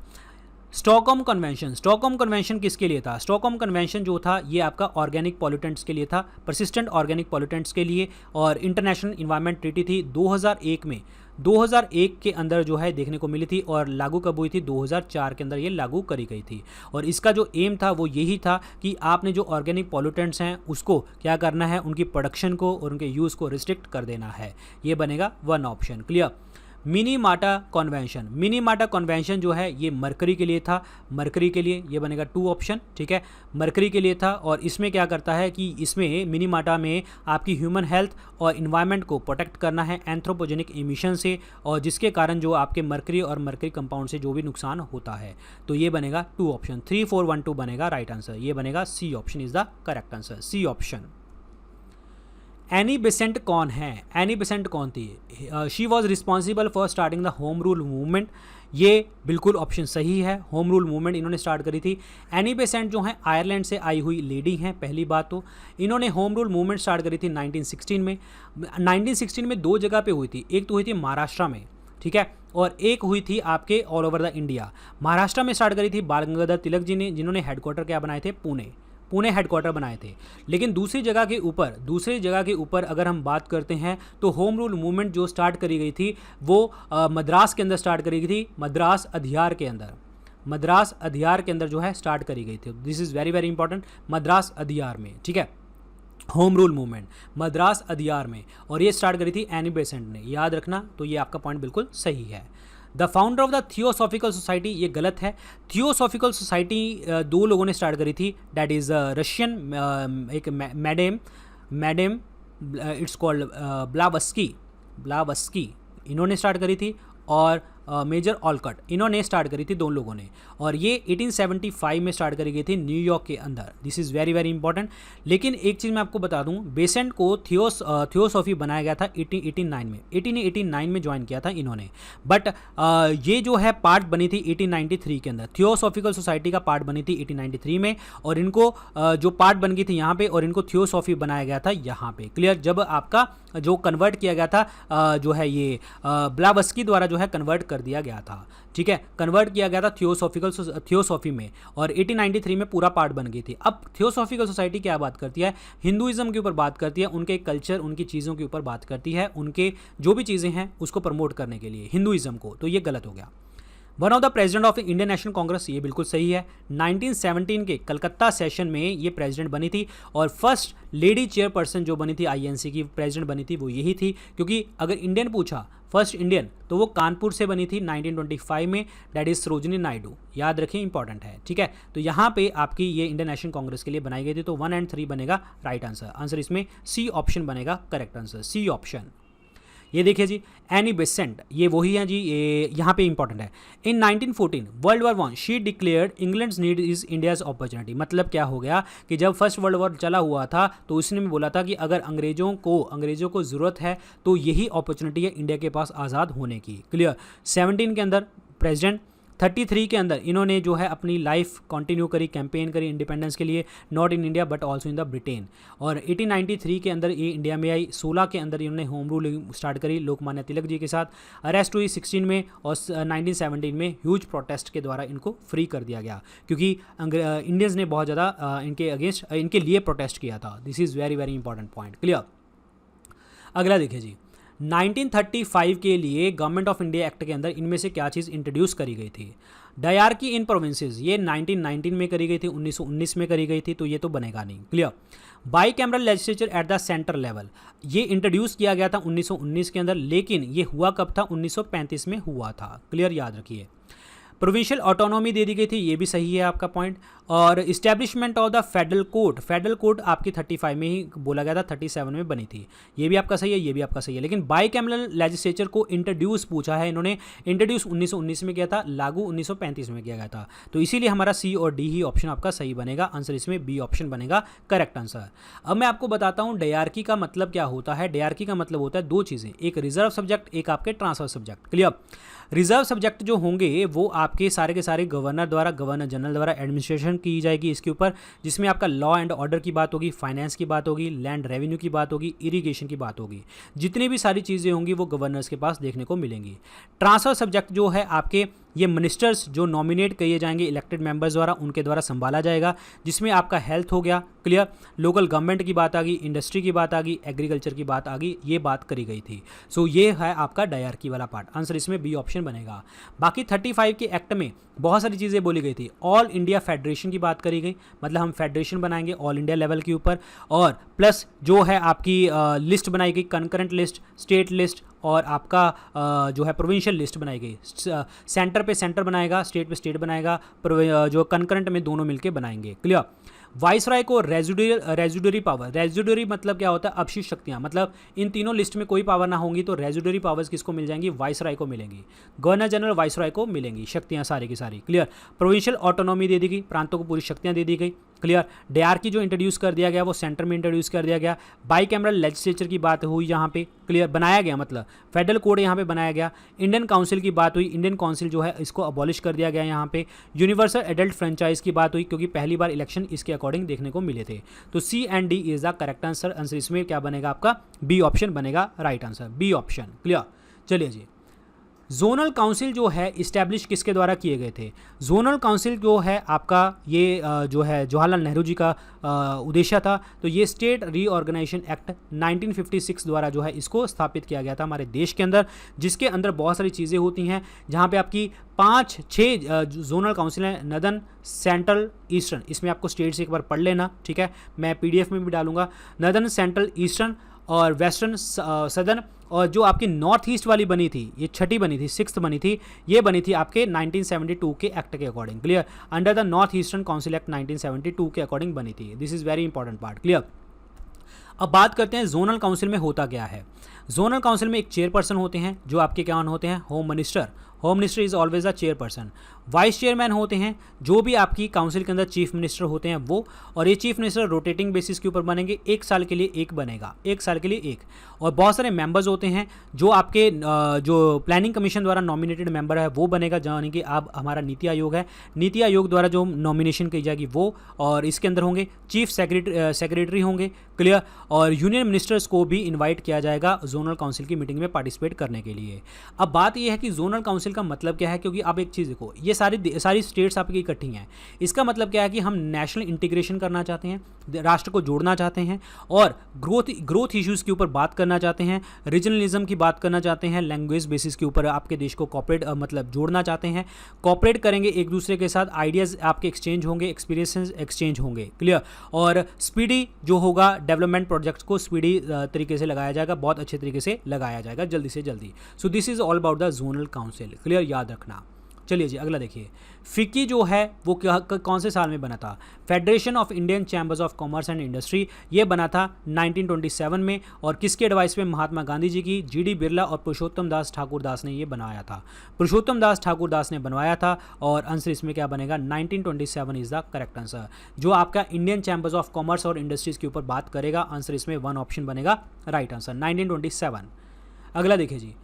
स्टॉकहोम कन्वेंशन किसके लिए था? स्टॉकहोम कन्वेंशन जो था ये आपका ऑर्गेनिक पॉल्यूटेंट्स के लिए था, परसिस्टेंट ऑर्गेनिक पॉल्यूटेंट्स के लिए, और इंटरनेशनल इन्वायरमेंट ट्रीटी थी 2001 में। 2001 के अंदर जो है देखने को मिली थी, और लागू कब हुई थी? 2004 के अंदर ये लागू करी गई थी। और इसका जो एम था वो यही था कि आपने जो ऑर्गेनिक पॉल्यूटेंट्स हैं उसको क्या करना है, उनकी प्रोडक्शन को और उनके यूज़ को रिस्ट्रिक्ट कर देना है। ये बनेगा वन ऑप्शन। क्लियर। मिनीमाटा कन्वेंशन जो है ये मरकरी के लिए था, मरकरी के लिए ये बनेगा टू ऑप्शन। ठीक है, मरकरी के लिए था, और इसमें क्या करता है कि इसमें मिनीमाटा में आपकी ह्यूमन हेल्थ और इन्वायरमेंट को प्रोटेक्ट करना है एंथ्रोपोजेनिक एमिशन से, और जिसके कारण जो आपके मरकरी और मरकरी कंपाउंड से जो भी नुकसान होता है। तो ये बनेगा टू ऑप्शन, 3412 बनेगा राइट आंसर। ये बनेगा C option is the correct answer, C option. Annie Besant कौन है? एनी बेसेंट कौन थी? She was responsible for starting the home rule movement. ये बिल्कुल ऑप्शन सही है, होम रूल मूवमेंट इन्होंने स्टार्ट करी थी। एनी बेसेंट जो है आयरलैंड से आई हुई लेडी हैं। पहली बात तो इन्होंने होम रूल मूवमेंट स्टार्ट करी थी 1916 में। 1916 में दो जगह पे हुई थी, एक तो हुई थी महाराष्ट्र में, ठीक है, और एक हुई थी आपके all over the India. Maharashtra में स्टार्ट करी थी बाल गंगाधर तिलक जी ने, जिन्होंने हेडक्वार्टर क्या बनाए थे? पुणे हेडक्वार्टर बनाए थे। लेकिन दूसरी जगह के ऊपर अगर हम बात करते हैं तो होम रूल मूवमेंट जो स्टार्ट करी गई थी वो मद्रास के अंदर स्टार्ट करी गई थी, मद्रास अधियार के अंदर जो है स्टार्ट करी गई थी। This is very very important, Madras Adyar में। ठीक है, home rule movement Madras Adyar में, और ये स्टार्ट करी थी एनी बेसेंट ने। याद रखना, तो ये आपका पॉइंट बिल्कुल सही है। The founder of the theosophical society, ये गलत है। थियोसॉफिकल सोसाइटी दो लोगों ने स्टार्ट करी थी, डैट इज़ रशियन एक मैडम इट्स कॉल्ड ब्लावस्की इन्होंने स्टार्ट करी थी, और मेजर ऑलकट इन्होंने स्टार्ट करी थी, दोनों लोगों ने, और ये 1875 में स्टार्ट करी गई थी न्यूयॉर्क के अंदर। This is very very important. लेकिन एक चीज़ मैं आपको बता दूं, बेसेंट को थियोसॉफी बनाया गया था 1889 में ज्वाइन किया था इन्होंने, बट ये जो है पार्ट बनी थी 1893 के अंदर। थियोसॉफिकल सोसाइटी का पार्ट बनी थी 1893 में, और इनको जो पार्ट बन गई थी यहाँ पे, और इनको थियोसॉफी बनाया गया था यहाँ पे। क्लियर, जब आपका जो कन्वर्ट किया गया था जो है ये ब्लावस्की द्वारा जो है कन्वर्ट कर दिया गया था। ठीक है, कन्वर्ट किया गया था थियोसॉफी में, और 1893 में पूरा पार्ट बन गई थी। अब थियोसॉफिकल सोसाइटी क्या बात करती है? हिंदुइज्म के ऊपर बात करती है, उनके कल्चर, उनकी चीज़ों के ऊपर बात करती है, उनके जो भी चीज़ें हैं उसको प्रमोट करने के लिए हिंदुइज्म को। तो ये गलत हो गया। One of the president of Indian National Congress, ये बिल्कुल सही है। 1917 के कलकत्ता सेशन में ये प्रेसिडेंट बनी थी, और फर्स्ट लेडी चेयरपर्सन जो बनी थी आईएनसी की प्रेसिडेंट बनी थी वो यही थी, क्योंकि अगर इंडियन पूछा फर्स्ट इंडियन तो वो कानपुर से बनी थी 1925 में, डैट इज सरोजिनी नायडू। याद रखें, इंपॉर्टेंट है। ठीक है, तो यहाँ पे आपकी ये इंडियन नेशनल कांग्रेस के लिए बनाई गई थी। तो 1 और 3 बनेगा राइट आंसर। आंसर इसमें सी ऑप्शन बनेगा करेक्ट आंसर, सी ऑप्शन। ये देखिए जी, एनी बेसेंट ये वही है जी, ये यहाँ पे इंपॉर्टेंट है। इन 1914 world war 1 she declared England's need is India's opportunity. मतलब क्या हो गया कि जब फर्स्ट वर्ल्ड वॉर चला हुआ था तो उसने बोला था कि अगर अंग्रेजों को ज़रूरत है तो यही अपॉर्चुनिटी है इंडिया के पास आज़ाद होने की। क्लियर। 17 के अंदर प्रेसिडेंट, 33 के अंदर इन्होंने जो है अपनी लाइफ कंटिन्यू करी, कैंपेन करी इंडिपेंडेंस के लिए, not in India but also in the Britain. और 1893 के अंदर ये इंडिया में आई। 16 के अंदर इन्होंने होम रूल स्टार्ट करी लोकमान्य तिलक जी के साथ। अरेस्ट हुई 16 में, और 1917 में ह्यूज प्रोटेस्ट के द्वारा इनको फ्री कर दिया गया, क्योंकि इंडियंस ने बहुत ज़्यादा इनके अगेंस्ट, इनके लिए प्रोटेस्ट किया था। This is very very important point. Clear. अगला देखिए जी, 1935 के लिए गवर्नमेंट ऑफ इंडिया एक्ट के अंदर इनमें से क्या चीज़ इंट्रोड्यूस करी गई थी? डायरकी इन प्रोविंसेस, ये 1919 में करी गई थी, 1919 में करी गई थी, तो ये तो बनेगा नहीं। Clear. By cameral legislature at the centre level, ये इंट्रोड्यूस किया गया था 1919 के अंदर, लेकिन ये हुआ कब था? 1935 में हुआ था। क्लियर, याद रखिए। प्रोविंशियल ऑटोनॉमी दे दी गई थी, ये भी सही है आपका पॉइंट। और establishment of the federal court आपकी 35 में ही बोला गया था, 37 में बनी थी। ये भी आपका सही है, ये भी आपका सही है। लेकिन बाइकैमरल लेजिस्लेचर को इंट्रोड्यूस पूछा है इन्होंने, इंट्रोड्यूस 1919 में किया था, लागू 1935 में किया गया था। तो इसीलिए हमारा सी और डी ही ऑप्शन आपका सही बनेगा। आंसर इसमें बी ऑप्शन बनेगा करेक्ट आंसर। अब मैं आपको बताता हूँ डायरकी का मतलब क्या होता है। डायरकी का मतलब होता है दो चीज़ें, एक रिजर्व सब्जेक्ट, एक आपके transfer subject. Clear. Reserve subject जो होंगे वो आपके सारे के सारे गवर्नर द्वारा, गवर्नर जनरल द्वारा एडमिनिस्ट्रेशन की जाएगी इसके ऊपर, जिसमें आपका लॉ एंड ऑर्डर की बात होगी, फाइनेंस की बात होगी, लैंड रेवेन्यू की बात होगी, इरिगेशन की बात होगी। जितनी भी सारी चीज़ें होंगी वो गवर्नर्स के पास देखने को मिलेंगी। ट्रांसफर सब्जेक्ट जो है आपके ये मिनिस्टर्स जो नॉमिनेट किए जाएंगे इलेक्टेड मेंबर्स द्वारा, उनके द्वारा संभाला जाएगा, जिसमें आपका हेल्थ हो गया। क्लियर। लोकल गवर्नमेंट की बात आ गई, इंडस्ट्री की बात आ गई, एग्रीकल्चर की बात आ गई, ये बात करी गई थी। सो ये है आपका डायरकी वाला पार्ट। आंसर इसमें बी ऑप्शन बनेगा। बाकी 35 के एक्ट में बहुत सारी चीज़ें बोली गई थी। ऑल इंडिया फेडरेशन की बात करी गई, मतलब हम फेडरेशन बनाएंगे ऑल इंडिया लेवल के ऊपर, और प्लस जो है आपकी लिस्ट बनाई गई, कंकरेंट लिस्ट, स्टेट लिस्ट, और आपका जो है प्रोविंशियल लिस्ट बनाई गई। सेंटर पे सेंटर बनाएगा, स्टेट पे स्टेट बनाएगा, जो कंकरेंट में दोनों मिलके बनाएंगे। क्लियर। वाइसराय को रेजिडरी पावर, रेजिडरी मतलब क्या होता है, अपशिष्ट शक्तियाँ, मतलब इन तीनों लिस्ट में कोई पावर ना होंगी तो रेजिडरी पावर्स किसको मिल जाएंगी, वाइसराय को मिलेंगी। गवर्नर जनरल वाइसराय को मिलेंगी शक्तियाँ सारी की सारी। क्लियर। प्रोविंशियल ऑटोनॉमी दे दी गई, प्रांतों को पूरी शक्तियाँ दे दी गई। क्लियर। डायरकी जो इंट्रोड्यूस कर दिया गया वो सेंटर में इंट्रोड्यूस कर दिया गया। बाइकैमरल लेजिस्लेचर की बात हुई यहाँ पे। क्लियर। बनाया गया, मतलब फेडरल कोड यहाँ पे बनाया गया। इंडियन काउंसिल की बात हुई, इंडियन काउंसिल जो है इसको अबॉलिश कर दिया गया यहाँ पे। यूनिवर्सल एडल्ट फ्रेंचाइज की बात हुई, क्योंकि पहली बार इलेक्शन इसके अकॉर्डिंग देखने को मिले थे। तो C and D is the correct answer. Answer इसमें क्या बनेगा आपका, बी ऑप्शन बनेगा right answer, B option. Clear. चलिए जी, जोनल काउंसिल जो है इस्टेब्लिश किसके द्वारा किए गए थे। जोनल काउंसिल जो है आपका ये जो है जवाहरलाल नेहरू जी का उद्देश्य था। तो ये स्टेट रीऑर्गेनाइजेशन एक्ट 1956 द्वारा जो है इसको स्थापित किया गया था हमारे देश के अंदर, जिसके अंदर बहुत सारी चीज़ें होती हैं, जहाँ पे आपकी 5-6 जोनल काउंसिल हैं, नदन, सेंट्रल, ईस्टर्न। इसमें आपको स्टेट से एक बार पढ़ लेना, ठीक है, मैं PDF में भी डालूंगा। नदन, सेंट्रल, ईस्टर्न और वेस्टर्न, सदर्न, और जो आपकी नॉर्थ ईस्ट वाली बनी थी, ये छठी बनी थी, 6th बनी थी, ये बनी थी आपके 1972 के एक्ट के according. Clear. Under the north eastern council act 1972 के अकॉर्डिंग बनी थी। This is very important part. Clear. अब बात करते हैं जोनल काउंसिल में होता क्या है। जोनल काउंसिल में एक चेयरपर्सन होते हैं, जो आपके क्या होते हैं, home minister. Home minister is always a chairperson. Vice chairman होते हैं, जो भी आपकी काउंसिल के अंदर चीफ मिनिस्टर होते हैं वो, और ये चीफ मिनिस्टर रोटेटिंग बेसिस के ऊपर बनेंगे, 1 साल के लिए एक बनेगा, 1 साल के लिए एक। और बहुत सारे मेंबर्स होते हैं, जो आपके जो प्लानिंग कमीशन द्वारा नॉमिनेटेड मेंबर है वो बनेगा, यानी कि अब हमारा नीति आयोग है, नीति आयोग द्वारा जो नॉमिनेशन की जाएगी वो, और इसके अंदर होंगे चीफ सेक्रेटरी होंगे। क्लियर। और यूनियन मिनिस्टर्स को भी इन्वाइट किया जाएगा जोनल काउंसिल की मीटिंग में पार्टिसिपेट करने के लिए। अब बात यह है कि जोनल काउंसिल का मतलब क्या है, क्योंकि आप एक चीज़ देखो, ये सारी स्टेट्स आपकी इकट्ठी हैं। इसका मतलब क्या है कि हम नेशनल इंटीग्रेशन करना चाहते हैं, राष्ट्र को जोड़ना चाहते हैं, और ग्रोथ इश्यूज़ के ऊपर बात करना चाहते हैं, रीजनलिज्म की बात करना चाहते हैं, लैंग्वेज बेसिस के ऊपर आपके देश को कॉपरेट मतलब जोड़ना चाहते हैं। कॉपरेट करेंगे एक दूसरे के साथ, आइडियाज़ आपके एक्सचेंज होंगे, एक्सपीरियंसेस एक्सचेंज होंगे। क्लियर। और स्पीडी जो होगा, डेवलपमेंट प्रोजेक्ट्स को स्पीडी तरीके से लगाया जाएगा, बहुत अच्छे तरीके से लगाया जाएगा, जल्दी से जल्दी। सो this is all about the zonal council. Clear, याद रखना। चलिए जी, अगला देखिए। फिक्की जो है वो कौन से साल में बना था। Federation of Indian chambers of commerce and industry, ये बना था 1927 में, और किसके एडवाइस में, महात्मा गांधी जी की, GD बिरला और पुरुषोत्तम दास ठाकुर दास ने ये बनाया था। पुरुषोत्तम दास ठाकुर दास ने बनवाया था, और आंसर इसमें क्या बनेगा, 1927 इज़ द करेक्ट आंसर। जो आपका इंडियन चैम्बर्स ऑफ कॉमर्स और इंडस्ट्रीज़ के ऊपर बात करेगा, आंसर इसमें 1 ऑप्शन बनेगा राइट आंसर, 1927। अगला देखिए जी,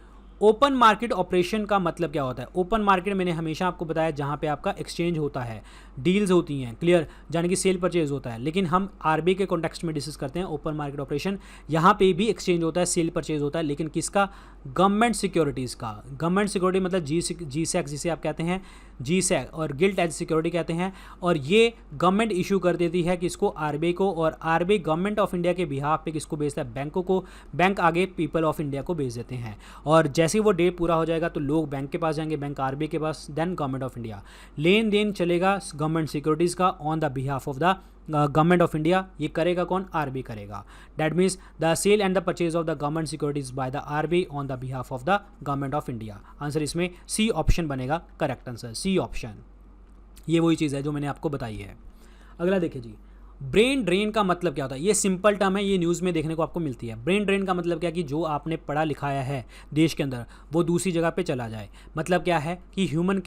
ओपन मार्केट ऑपरेशन का मतलब क्या होता है। ओपन मार्केट मैंने हमेशा आपको बताया जहाँ पे आपका एक्सचेंज होता है, डील्स होती हैं। क्लियर, यानी कि सेल परचेज होता है, लेकिन हम RBI के कॉन्टेक्स्ट में डिस्कस करते हैं ओपन मार्केट ऑपरेशन। यहाँ पे भी एक्सचेंज होता है, सेल परचेज होता है, लेकिन किसका, गवर्नमेंट सिक्योरिटीज़ का। गवर्नमेंट सिक्योरिटी मतलब GSEC जिसे आप कहते हैं, GSEC, और गिल्ट एज सिक्योरिटी कहते हैं। और ये गवर्नमेंट इशू कर देती है किसको, RBI को, और RBI गवर्नमेंट ऑफ इंडिया के बिहाफ पे किसको भेजता है, बैंकों को, बैंक आगे पीपल ऑफ इंडिया को भेज देते हैं। और जैसे ही वो डे पूरा हो जाएगा तो लोग बैंक के पास जाएंगे, बैंक RBI के पास, देन गवर्नमेंट ऑफ इंडिया। लेन देन चलेगा गवर्नमेंट सिक्योरिटीज़ का on the behalf of the government of India. ये करेगा कौन, RBI करेगा। That means the sale and the purchase of the government securities by the RBI on the behalf of the government of India. Answer इसमें C option बनेगा correct answer, C option. ये वही चीज़ है जो मैंने आपको बताई है। अगला देखिए जी, ब्रेन ड्रेन का मतलब क्या होता है। ये सिंपल टर्म है, ये न्यूज़ में देखने को आपको मिलती है। ब्रेन ड्रेन का मतलब क्या कि जो आपने पढ़ा लिखाया है देश के अंदर वो दूसरी जगह पे चला जाए। मतलब क्या है कि ह्यूमन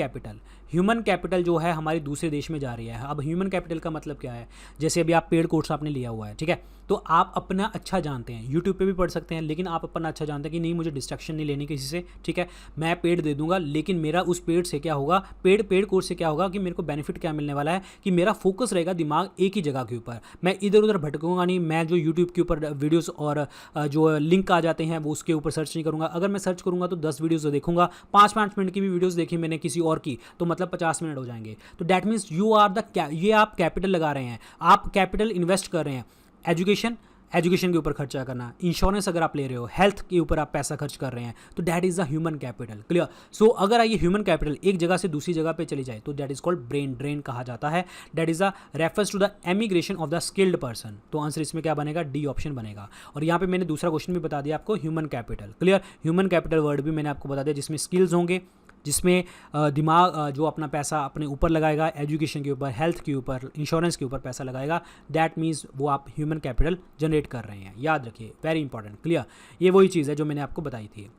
कैपिटल जो है हमारी दूसरे देश में जा रही है। अब ह्यूमन कैपिटल का मतलब क्या है, जैसे अभी आप पेड कोर्स आपने लिया हुआ है, ठीक है, तो आप अपना अच्छा जानते हैं, यूट्यूब पे भी पढ़ सकते हैं, लेकिन आप अपना अच्छा जानते हैं कि नहीं मुझे डिस्ट्रैक्शन नहीं लेनी किसी से, ठीक है, मैं पेड दे दूंगा, लेकिन मेरा उस पेड से क्या होगा, पेड कोर्स से क्या होगा कि मेरे को बेनिफिट क्या मिलने वाला है कि मेरा फोकस रहेगा दिमाग एक ही जगह के ऊपर, मैं इधर उधर भटकूंगा नहीं, मैं जो यूट्यूब के ऊपर वीडियोस और जो लिंक आ जाते हैं वो उसके ऊपर सर्च नहीं करूंगा। अगर मैं सर्च करूंगा तो 10 वीडियोस देखूंगा, 5-5 मिनट की भी वीडियोस देखी मैंने किसी और की तो मतलब 50 मिनट हो जाएंगे। तो that means you are the, ये आप कैपिटल लगा रहे हैं, आप कैपिटल इन्वेस्ट कर रहे हैं। एजुकेशन के ऊपर खर्चा करना, इंश्योरेंस अगर आप ले रहे हो, हेल्थ के ऊपर आप पैसा खर्च कर रहे हैं, तो that is the human capital. Clear. So अगर ये ह्यूमन कैपिटल एक जगह से दूसरी जगह पे चली जाए तो that is called brain drain कहा जाता है। That is the refers to the emigration of the skilled person. तो आंसर इसमें क्या बनेगा, डी ऑप्शन बनेगा। और यहाँ पे मैंने दूसरा क्वेश्चन भी बता दिया आपको, human capital. Clear. Human capital word भी मैंने आपको बता दिया जिसमें स्किल्स होंगे, जिसमें दिमाग जो अपना पैसा अपने ऊपर लगाएगा, एजुकेशन के ऊपर, हेल्थ के ऊपर, इंश्योरेंस के ऊपर पैसा लगाएगा। दैट मीन्स वो आप ह्यूमन कैपिटल जनरेट कर रहे हैं, याद रखिए, वेरी इंपॉर्टेंट। क्लियर। ये वही चीज़ है जो मैंने आपको बताई थी।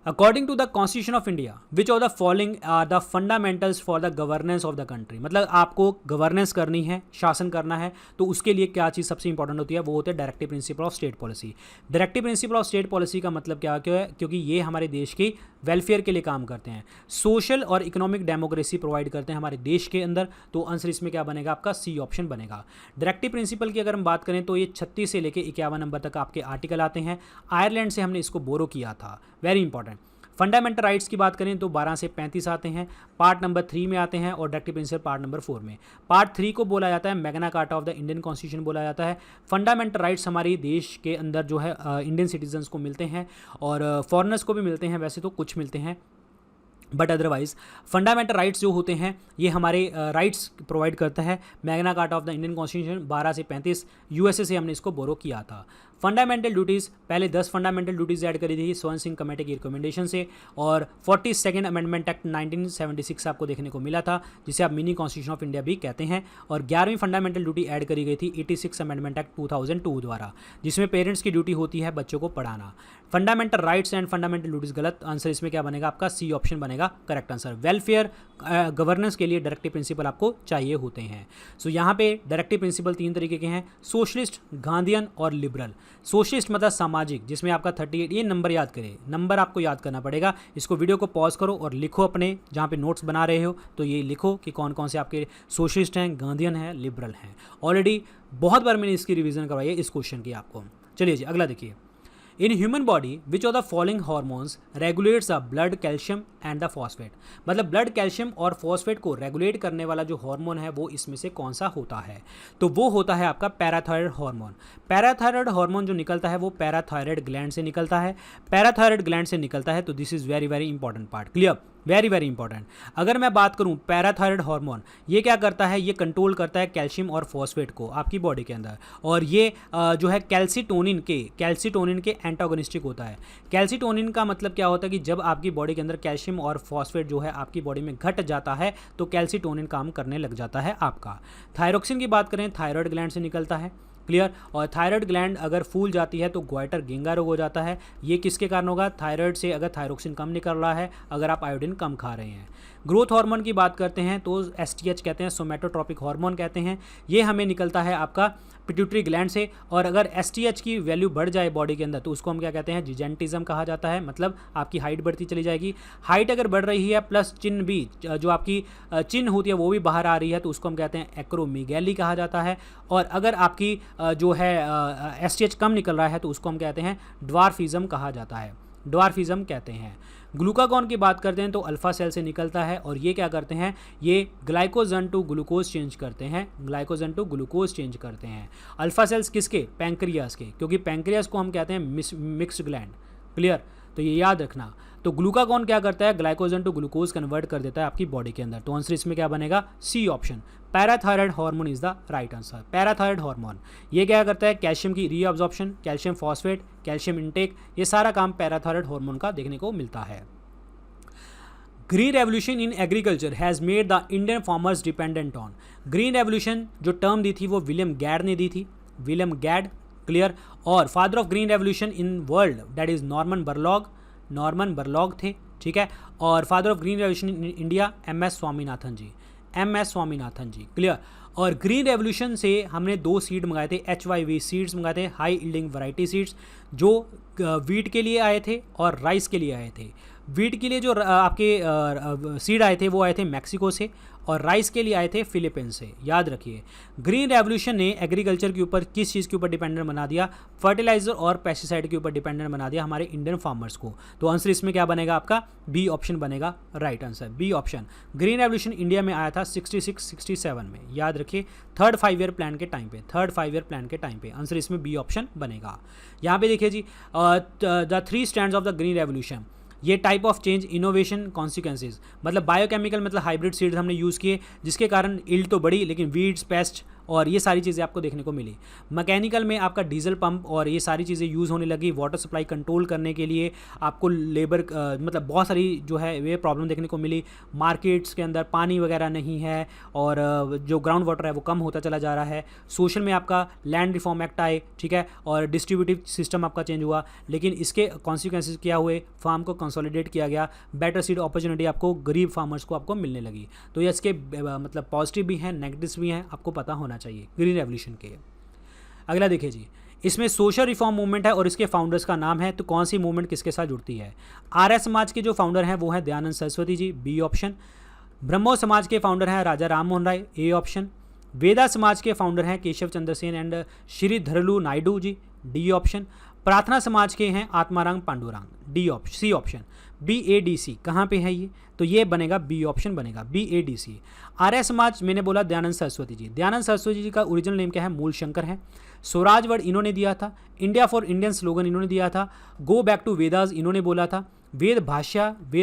According to the constitution of India which of the following are the fundamentals for the governance of the country. मतलब आपको गवर्नेंस करनी है, शासन करना है, तो उसके लिए क्या चीज़ सबसे इंपॉर्टेंट होती है, वो होते हैं directive principle of state policy. Directive principle of state policy का मतलब क्या है, क्योंकि ये हमारे देश की वेलफेयर के लिए काम करते हैं, सोशल और इकोनॉमिक डेमोक्रेसी प्रोवाइड करते हैं हमारे देश के अंदर। तो आंसर इसमें क्या बनेगा, आपका सी ऑप्शन बनेगा। डायरेक्टिव प्रिंसिपल की अगर हम बात करें तो ये 36 से लेकर 51 नंबर तक आपके आर्टिकल आते हैं। आयरलैंड से हमने इसको बोरो किया था, वेरी इंपॉर्टेंट। फंडामेंटल राइट्स की बात करें तो 12 से 35 आते हैं, पार्ट नंबर 3 में आते हैं, और डायरेक्टिव प्रिंसिपल पार्ट नंबर 4 में। पार्ट 3 को बोला जाता है Magna carta of the Indian constitution बोला जाता है। फंडामेंटल राइट्स हमारे देश के अंदर जो है इंडियन सिटीजन्स को मिलते हैं और फॉरेनर्स को भी मिलते हैं, वैसे तो कुछ मिलते हैं, बट अदरवाइज फंडामेंटल राइट्स जो होते हैं ये हमारे राइट्स प्रोवाइड करता है Magna carta of the Indian constitution 12 से 35। यूएसए से हमने इसको बोरो किया था। फंडामेंटल ड्यूटीज़ पहले 10 फंडामेंटल ड्यूटीज़ ऐड करी थी स्वर्ण सिंह कमेटी की रिकमेंडेशन से, और 42nd अमेंडमेंट एक्ट 1976 आपको देखने को मिला था, जिसे आप मिनी कॉन्स्टिट्यूशन ऑफ इंडिया भी कहते हैं। और 11वीं फंडामेंटल ड्यूटी ऐड करी गई थी 86 अमेंडमेंट एक्ट 2002 द्वारा, जिसमें पेरेंट्स की ड्यूटी होती है बच्चों को पढ़ाना। Fundamental rights and fundamental duties गलत, आंसर इसमें क्या बनेगा, आपका सी ऑप्शन बनेगा करेक्ट आंसर। वेलफेयर गवर्नेंस के लिए डायरेक्टिव प्रिंसिपल आपको चाहिए होते हैं। सो यहाँ पे डायरेक्टिव प्रिंसिपल 3 तरीके के हैं, सोशलिस्ट, गांधीयन और लिबरल। सोशलिस्ट मतलब सामाजिक, जिसमें आपका 38, ये नंबर याद करें, नंबर आपको याद करना पड़ेगा। इसको वीडियो को पॉज करो और लिखो अपने जहाँ पे नोट्स बना रहे हो, तो ये लिखो कि कौन कौन से आपके सोशलिस्ट हैं, गांधीयन हैं, लिबरल हैं। ऑलरेडी बहुत बार मैंने इसकी रिवीजन करवाई है इस क्वेश्चन की आपको। चलिए जी अगला देखिए। In human body which of the following hormones regulates the blood calcium and the phosphate. मतलब ब्लड कैल्शियम और फॉस्फेट को रेगुलेट करने वाला जो हार्मोन है वो इसमें से कौन सा होता है, तो वो होता है आपका पैराथायराइड हार्मोन। पैराथायराइड हार्मोन जो निकलता है वो पैराथायराइड ग्लैंड से निकलता है। पैराथायराइड ग्लैंड से निकलता है, तो this is very very important part. Clear, very very important. अगर मैं बात करूं पैराथायराइड हार्मोन, ये क्या करता है, ये कंट्रोल करता है कैल्शियम और फॉस्फेट को आपकी बॉडी के अंदर, और ये जो है कैल्सीटोनिन के एंटागोनिस्टिक होता है। कैल्सीटोनिन का मतलब क्या होता है कि जब आपकी बॉडी के अंदर कैल्शियम और फॉस्फेट जो है आपकी बॉडी में घट जाता है तो कैल्सीटोनिन काम करने लग जाता है आपका। थायरोक्सिन की बात करें, थायराइड ग्लैंड से निकलता है। क्लियर। और थायराइड ग्लैंड अगर फूल जाती है तो ग्वाइटर गेंगा रोग हो जाता है। ये किसके कारण होगा, थायराइड से अगर थायरोक्सिन कम निकल रहा है, अगर आप आयोडीन कम खा रहे हैं। ग्रोथ हार्मोन की बात करते हैं तो STH कहते हैं, सोमेटोट्रोपिक हार्मोन कहते हैं। ये हमें निकलता है आपका पिट्यूटरी ग्लैंड से, और अगर STH की वैल्यू बढ़ जाए बॉडी के अंदर तो उसको हम क्या कहते हैं, जिजेंटिज्म कहा जाता है। मतलब आपकी हाइट बढ़ती चली जाएगी। हाइट अगर बढ़ रही है प्लस चिन्ह भी, जो आपकी चिन्ह होती है वो भी बाहर आ रही है, तो उसको हम कहते हैं एक्रोमीगैली कहा जाता है। और अगर आपकी जो है STH कम निकल रहा है तो उसको हम कहते हैं ड्वार्फिज्म कहा जाता है, ड्वार्फिज्म कहते हैं। ग्लूकागॉन की बात करते हैं तो अल्फा सेल से निकलता है, और ये क्या करते हैं, ये ग्लाइकोजन टू ग्लूकोज चेंज करते हैं, ग्लाइकोजन टू ग्लूकोज चेंज करते हैं। अल्फा सेल्स किसके, पैंक्रियास के, क्योंकि पैंक्रियास को हम कहते हैं मिक्स्ड ग्लैंड। क्लियर, तो ये याद रखना। तो ग्लूकागॉन क्या करता है, ग्लाइकोजन टू ग्लूकोज कन्वर्ट कर देता है आपकी बॉडी के अंदर। तो आंसर इसमें क्या बनेगा, C option, parathyroid hormone is the right answer. Parathyroid hormone ये क्या करता है, कैल्शियम की reabsorption, calcium phosphate, calcium intake, ये सारा काम पैराथायराइड हार्मोन का देखने को मिलता है। Green revolution in agriculture has made the Indian farmers dependent on. Green revolution जो टर्म दी थी वो विलियम गैड ने दी थी, विलियम गैड, क्लियर। और father of green revolution in world that is Norman Borlaug थे, ठीक है। और father of green revolution in India MS Swaminathan ji, clear. और ग्रीन रेवोल्यूशन से हमने 2 सीड मंगाए थे, HYV सीड्स मंगाए थे, हाई यील्डिंग वैरायटी सीड्स, जो वीट के लिए आए थे और राइस के लिए आए थे। वीट के लिए जो आपके सीड आए थे वो आए थे मैक्सिको से, और राइस के लिए आए थे फिलीपींस से, याद रखिए। ग्रीन रेवोल्यूशन ने एग्रीकल्चर के ऊपर किस चीज़ के ऊपर डिपेंडेंट बना दिया? फर्टिलाइजर और पेस्टिसाइड के ऊपर डिपेंडेंट बना दिया हमारे इंडियन फार्मर्स को। तो आंसर इसमें क्या बनेगा आपका? बी ऑप्शन बनेगा right answer, B option. Green revolution India में आया था 66-67 में, याद रखिए, थर्ड 5 ईयर प्लान के टाइम पे आंसर इसमें बी ऑप्शन बनेगा। यहाँ पे देखिए जी, the 3 stands of the green revolution, ये type of change, innovation, consequences, मतलब बायोकेमिकल मतलब हाइब्रिड सीड्स हमने यूज़ किए जिसके कारण यील्ड तो बढ़ी लेकिन वीड्स, पेस्ट और ये सारी चीज़ें आपको देखने को मिली। मैकेनिकल में आपका डीजल पंप और ये सारी चीज़ें यूज़ होने लगी वाटर सप्लाई कंट्रोल करने के लिए। आपको लेबर मतलब बहुत सारी जो है वे प्रॉब्लम देखने को मिली। मार्केट्स के अंदर पानी वगैरह नहीं है और जो ग्राउंड वाटर है वो कम होता चला जा रहा है। सोशल में आपका लैंड रिफॉर्म एक्ट आए, ठीक है, और डिस्ट्रीब्यूटिव सिस्टम आपका चेंज हुआ, लेकिन इसके कॉन्सिक्वेंसेज क्या हुए? फार्म को कंसोलिडेट किया गया, बेटर सीड अपॉर्चुनिटी आपको गरीब फार्मर्स को आपको मिलने लगी। तो ये इसके मतलब पॉजिटिव भी हैं, नेगेटिव्स भी हैं, आपको पता होना चाहिए ग्रीन रेवोल्यूशन के। अगला देखिए जी, इसमें सोशल रिफॉर्म मूवमेंट है और इसके फाउंडर्स का नाम है, तो कौन सी मूवमेंट किसके साथ जुड़ती है? आर्य समाज के जो फाउंडर हैं वो हैं दयानंद सरस्वती जी, बी ऑप्शन। ब्रह्मो समाज के फाउंडर हैं राजा राम मोहन राय, ए ऑप्शन। वेदा समाज के फाउंडर हैं Keshav Chandra Sen and Sridharalu Naidu ji, D option. Prarthana Samaj के हैं Atmaram Pandurang, D option, C option. BADC कहाँ पे है ये? तो ये बनेगा बी ऑप्शन बनेगा, BADC। आर्य समाज मैंने बोला दयानंद सरस्वती जी, दयानंद सरस्वती जी का ओरिजिनल नेम क्या है? मूल शंकर है। स्वराज वर्ड इन्होंने दिया था, इंडिया फॉर इंडियन स्लोगन इन्होंने दिया था, गो बैक टू वेदास इन्होंने बोला था, वेद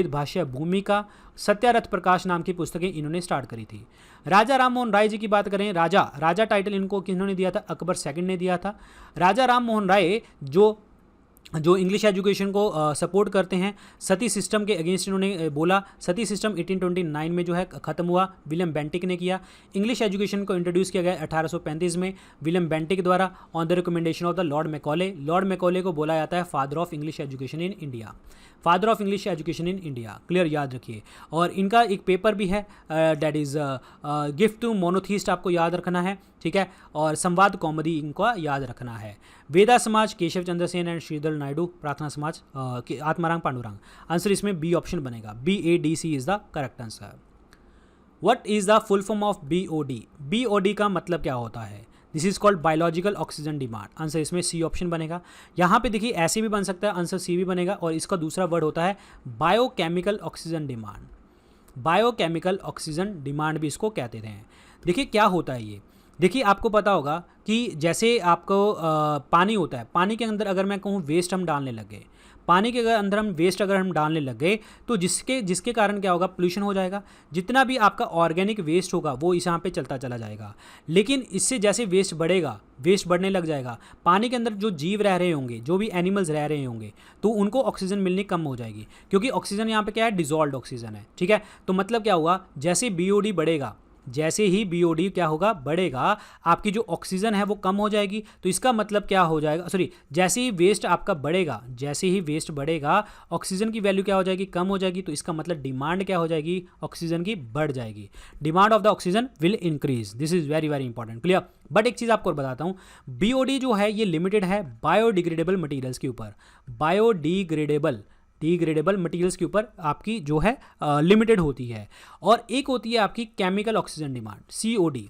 भाष्य भूमिका, सत्यारथ प्रकाश नाम की पुस्तकें इन्होंने स्टार्ट करी थी। राजा राम मोहन राय जी की बात करें, राजा टाइटल इनको किन्होंने दिया था? अकबर सेकंड ने दिया था। राजा राम मोहन राय जो इंग्लिश एजुकेशन को सपोर्ट करते हैं, सती सिस्टम के अगेंस्ट इन्होंने बोला। सती सिस्टम 1829 में जो है ख़त्म हुआ, विलियम बेंटिक ने किया। इंग्लिश एजुकेशन को इंट्रोड्यूस किया गया 1835 में विलियम बेंटिक द्वारा on the recommendation of the Lord Macaulay. Lord Macaulay को बोला जाता है father of English education in India, clear, याद रखिए। और इनका एक पेपर भी है that is gift to monotheist, आपको याद रखना है, ठीक है। और संवाद कॉमेडी इनको याद रखना है। वेदा समाज केशव चंद्र सेन एंड श्रीधर नायडू, प्रार्थना समाज आत्माराम पांडुरंग। आंसर इसमें बी ऑप्शन बनेगा, BADC is the correct answer. What is the full form of BOD? BOD का मतलब क्या होता है? This is called biological oxygen demand. Answer इसमें सी ऑप्शन बनेगा। यहाँ पे देखिए ऐसे भी बन सकता है, आंसर सी भी बनेगा। और इसका दूसरा वर्ड होता है biochemical oxygen demand, biochemical oxygen demand भी इसको कहते हैं। देखिए क्या होता है ये, देखिए आपको पता होगा कि जैसे आपको पानी होता है, पानी के अंदर अगर मैं कहूँ वेस्ट हम डालने लग गए, पानी के अंदर हम वेस्ट अगर हम डालने लग गए तो जिसके कारण क्या होगा? पोल्यूशन हो जाएगा। जितना भी आपका ऑर्गेनिक वेस्ट होगा वो इस यहाँ पे चलता चला जाएगा। लेकिन इससे जैसे वेस्ट बढ़ेगा, वेस्ट बढ़ने लग जाएगा, पानी के अंदर जो जीव रह रहे होंगे, जो भी एनिमल्स रह रहे होंगे, तो उनको ऑक्सीजन मिलनी कम हो जाएगी, क्योंकि ऑक्सीजन यहाँ पे क्या है? डिजॉल्व्ड ऑक्सीजन है, ठीक है। तो मतलब क्या हुआ? जैसे BOD बढ़ेगा, जैसे ही BOD क्या होगा? बढ़ेगा, आपकी जो ऑक्सीजन है वो कम हो जाएगी। तो इसका मतलब क्या हो जाएगा? सॉरी, जैसे ही वेस्ट आपका बढ़ेगा, जैसे ही वेस्ट बढ़ेगा, ऑक्सीजन की वैल्यू क्या हो जाएगी? कम हो जाएगी। तो इसका मतलब डिमांड क्या हो जाएगी? ऑक्सीजन की बढ़ जाएगी। Demand of the oxygen will increase. This is very very important, clear. But एक चीज़ आपको बताता हूँ, BOD जो है ये लिमिटेड है बायोडिग्रेडेबल मटीरियल्स के ऊपर, डिग्रेडेबल मटेरियल्स के ऊपर आपकी जो है लिमिटेड होती है। और एक होती है आपकी chemical oxygen demand, COD,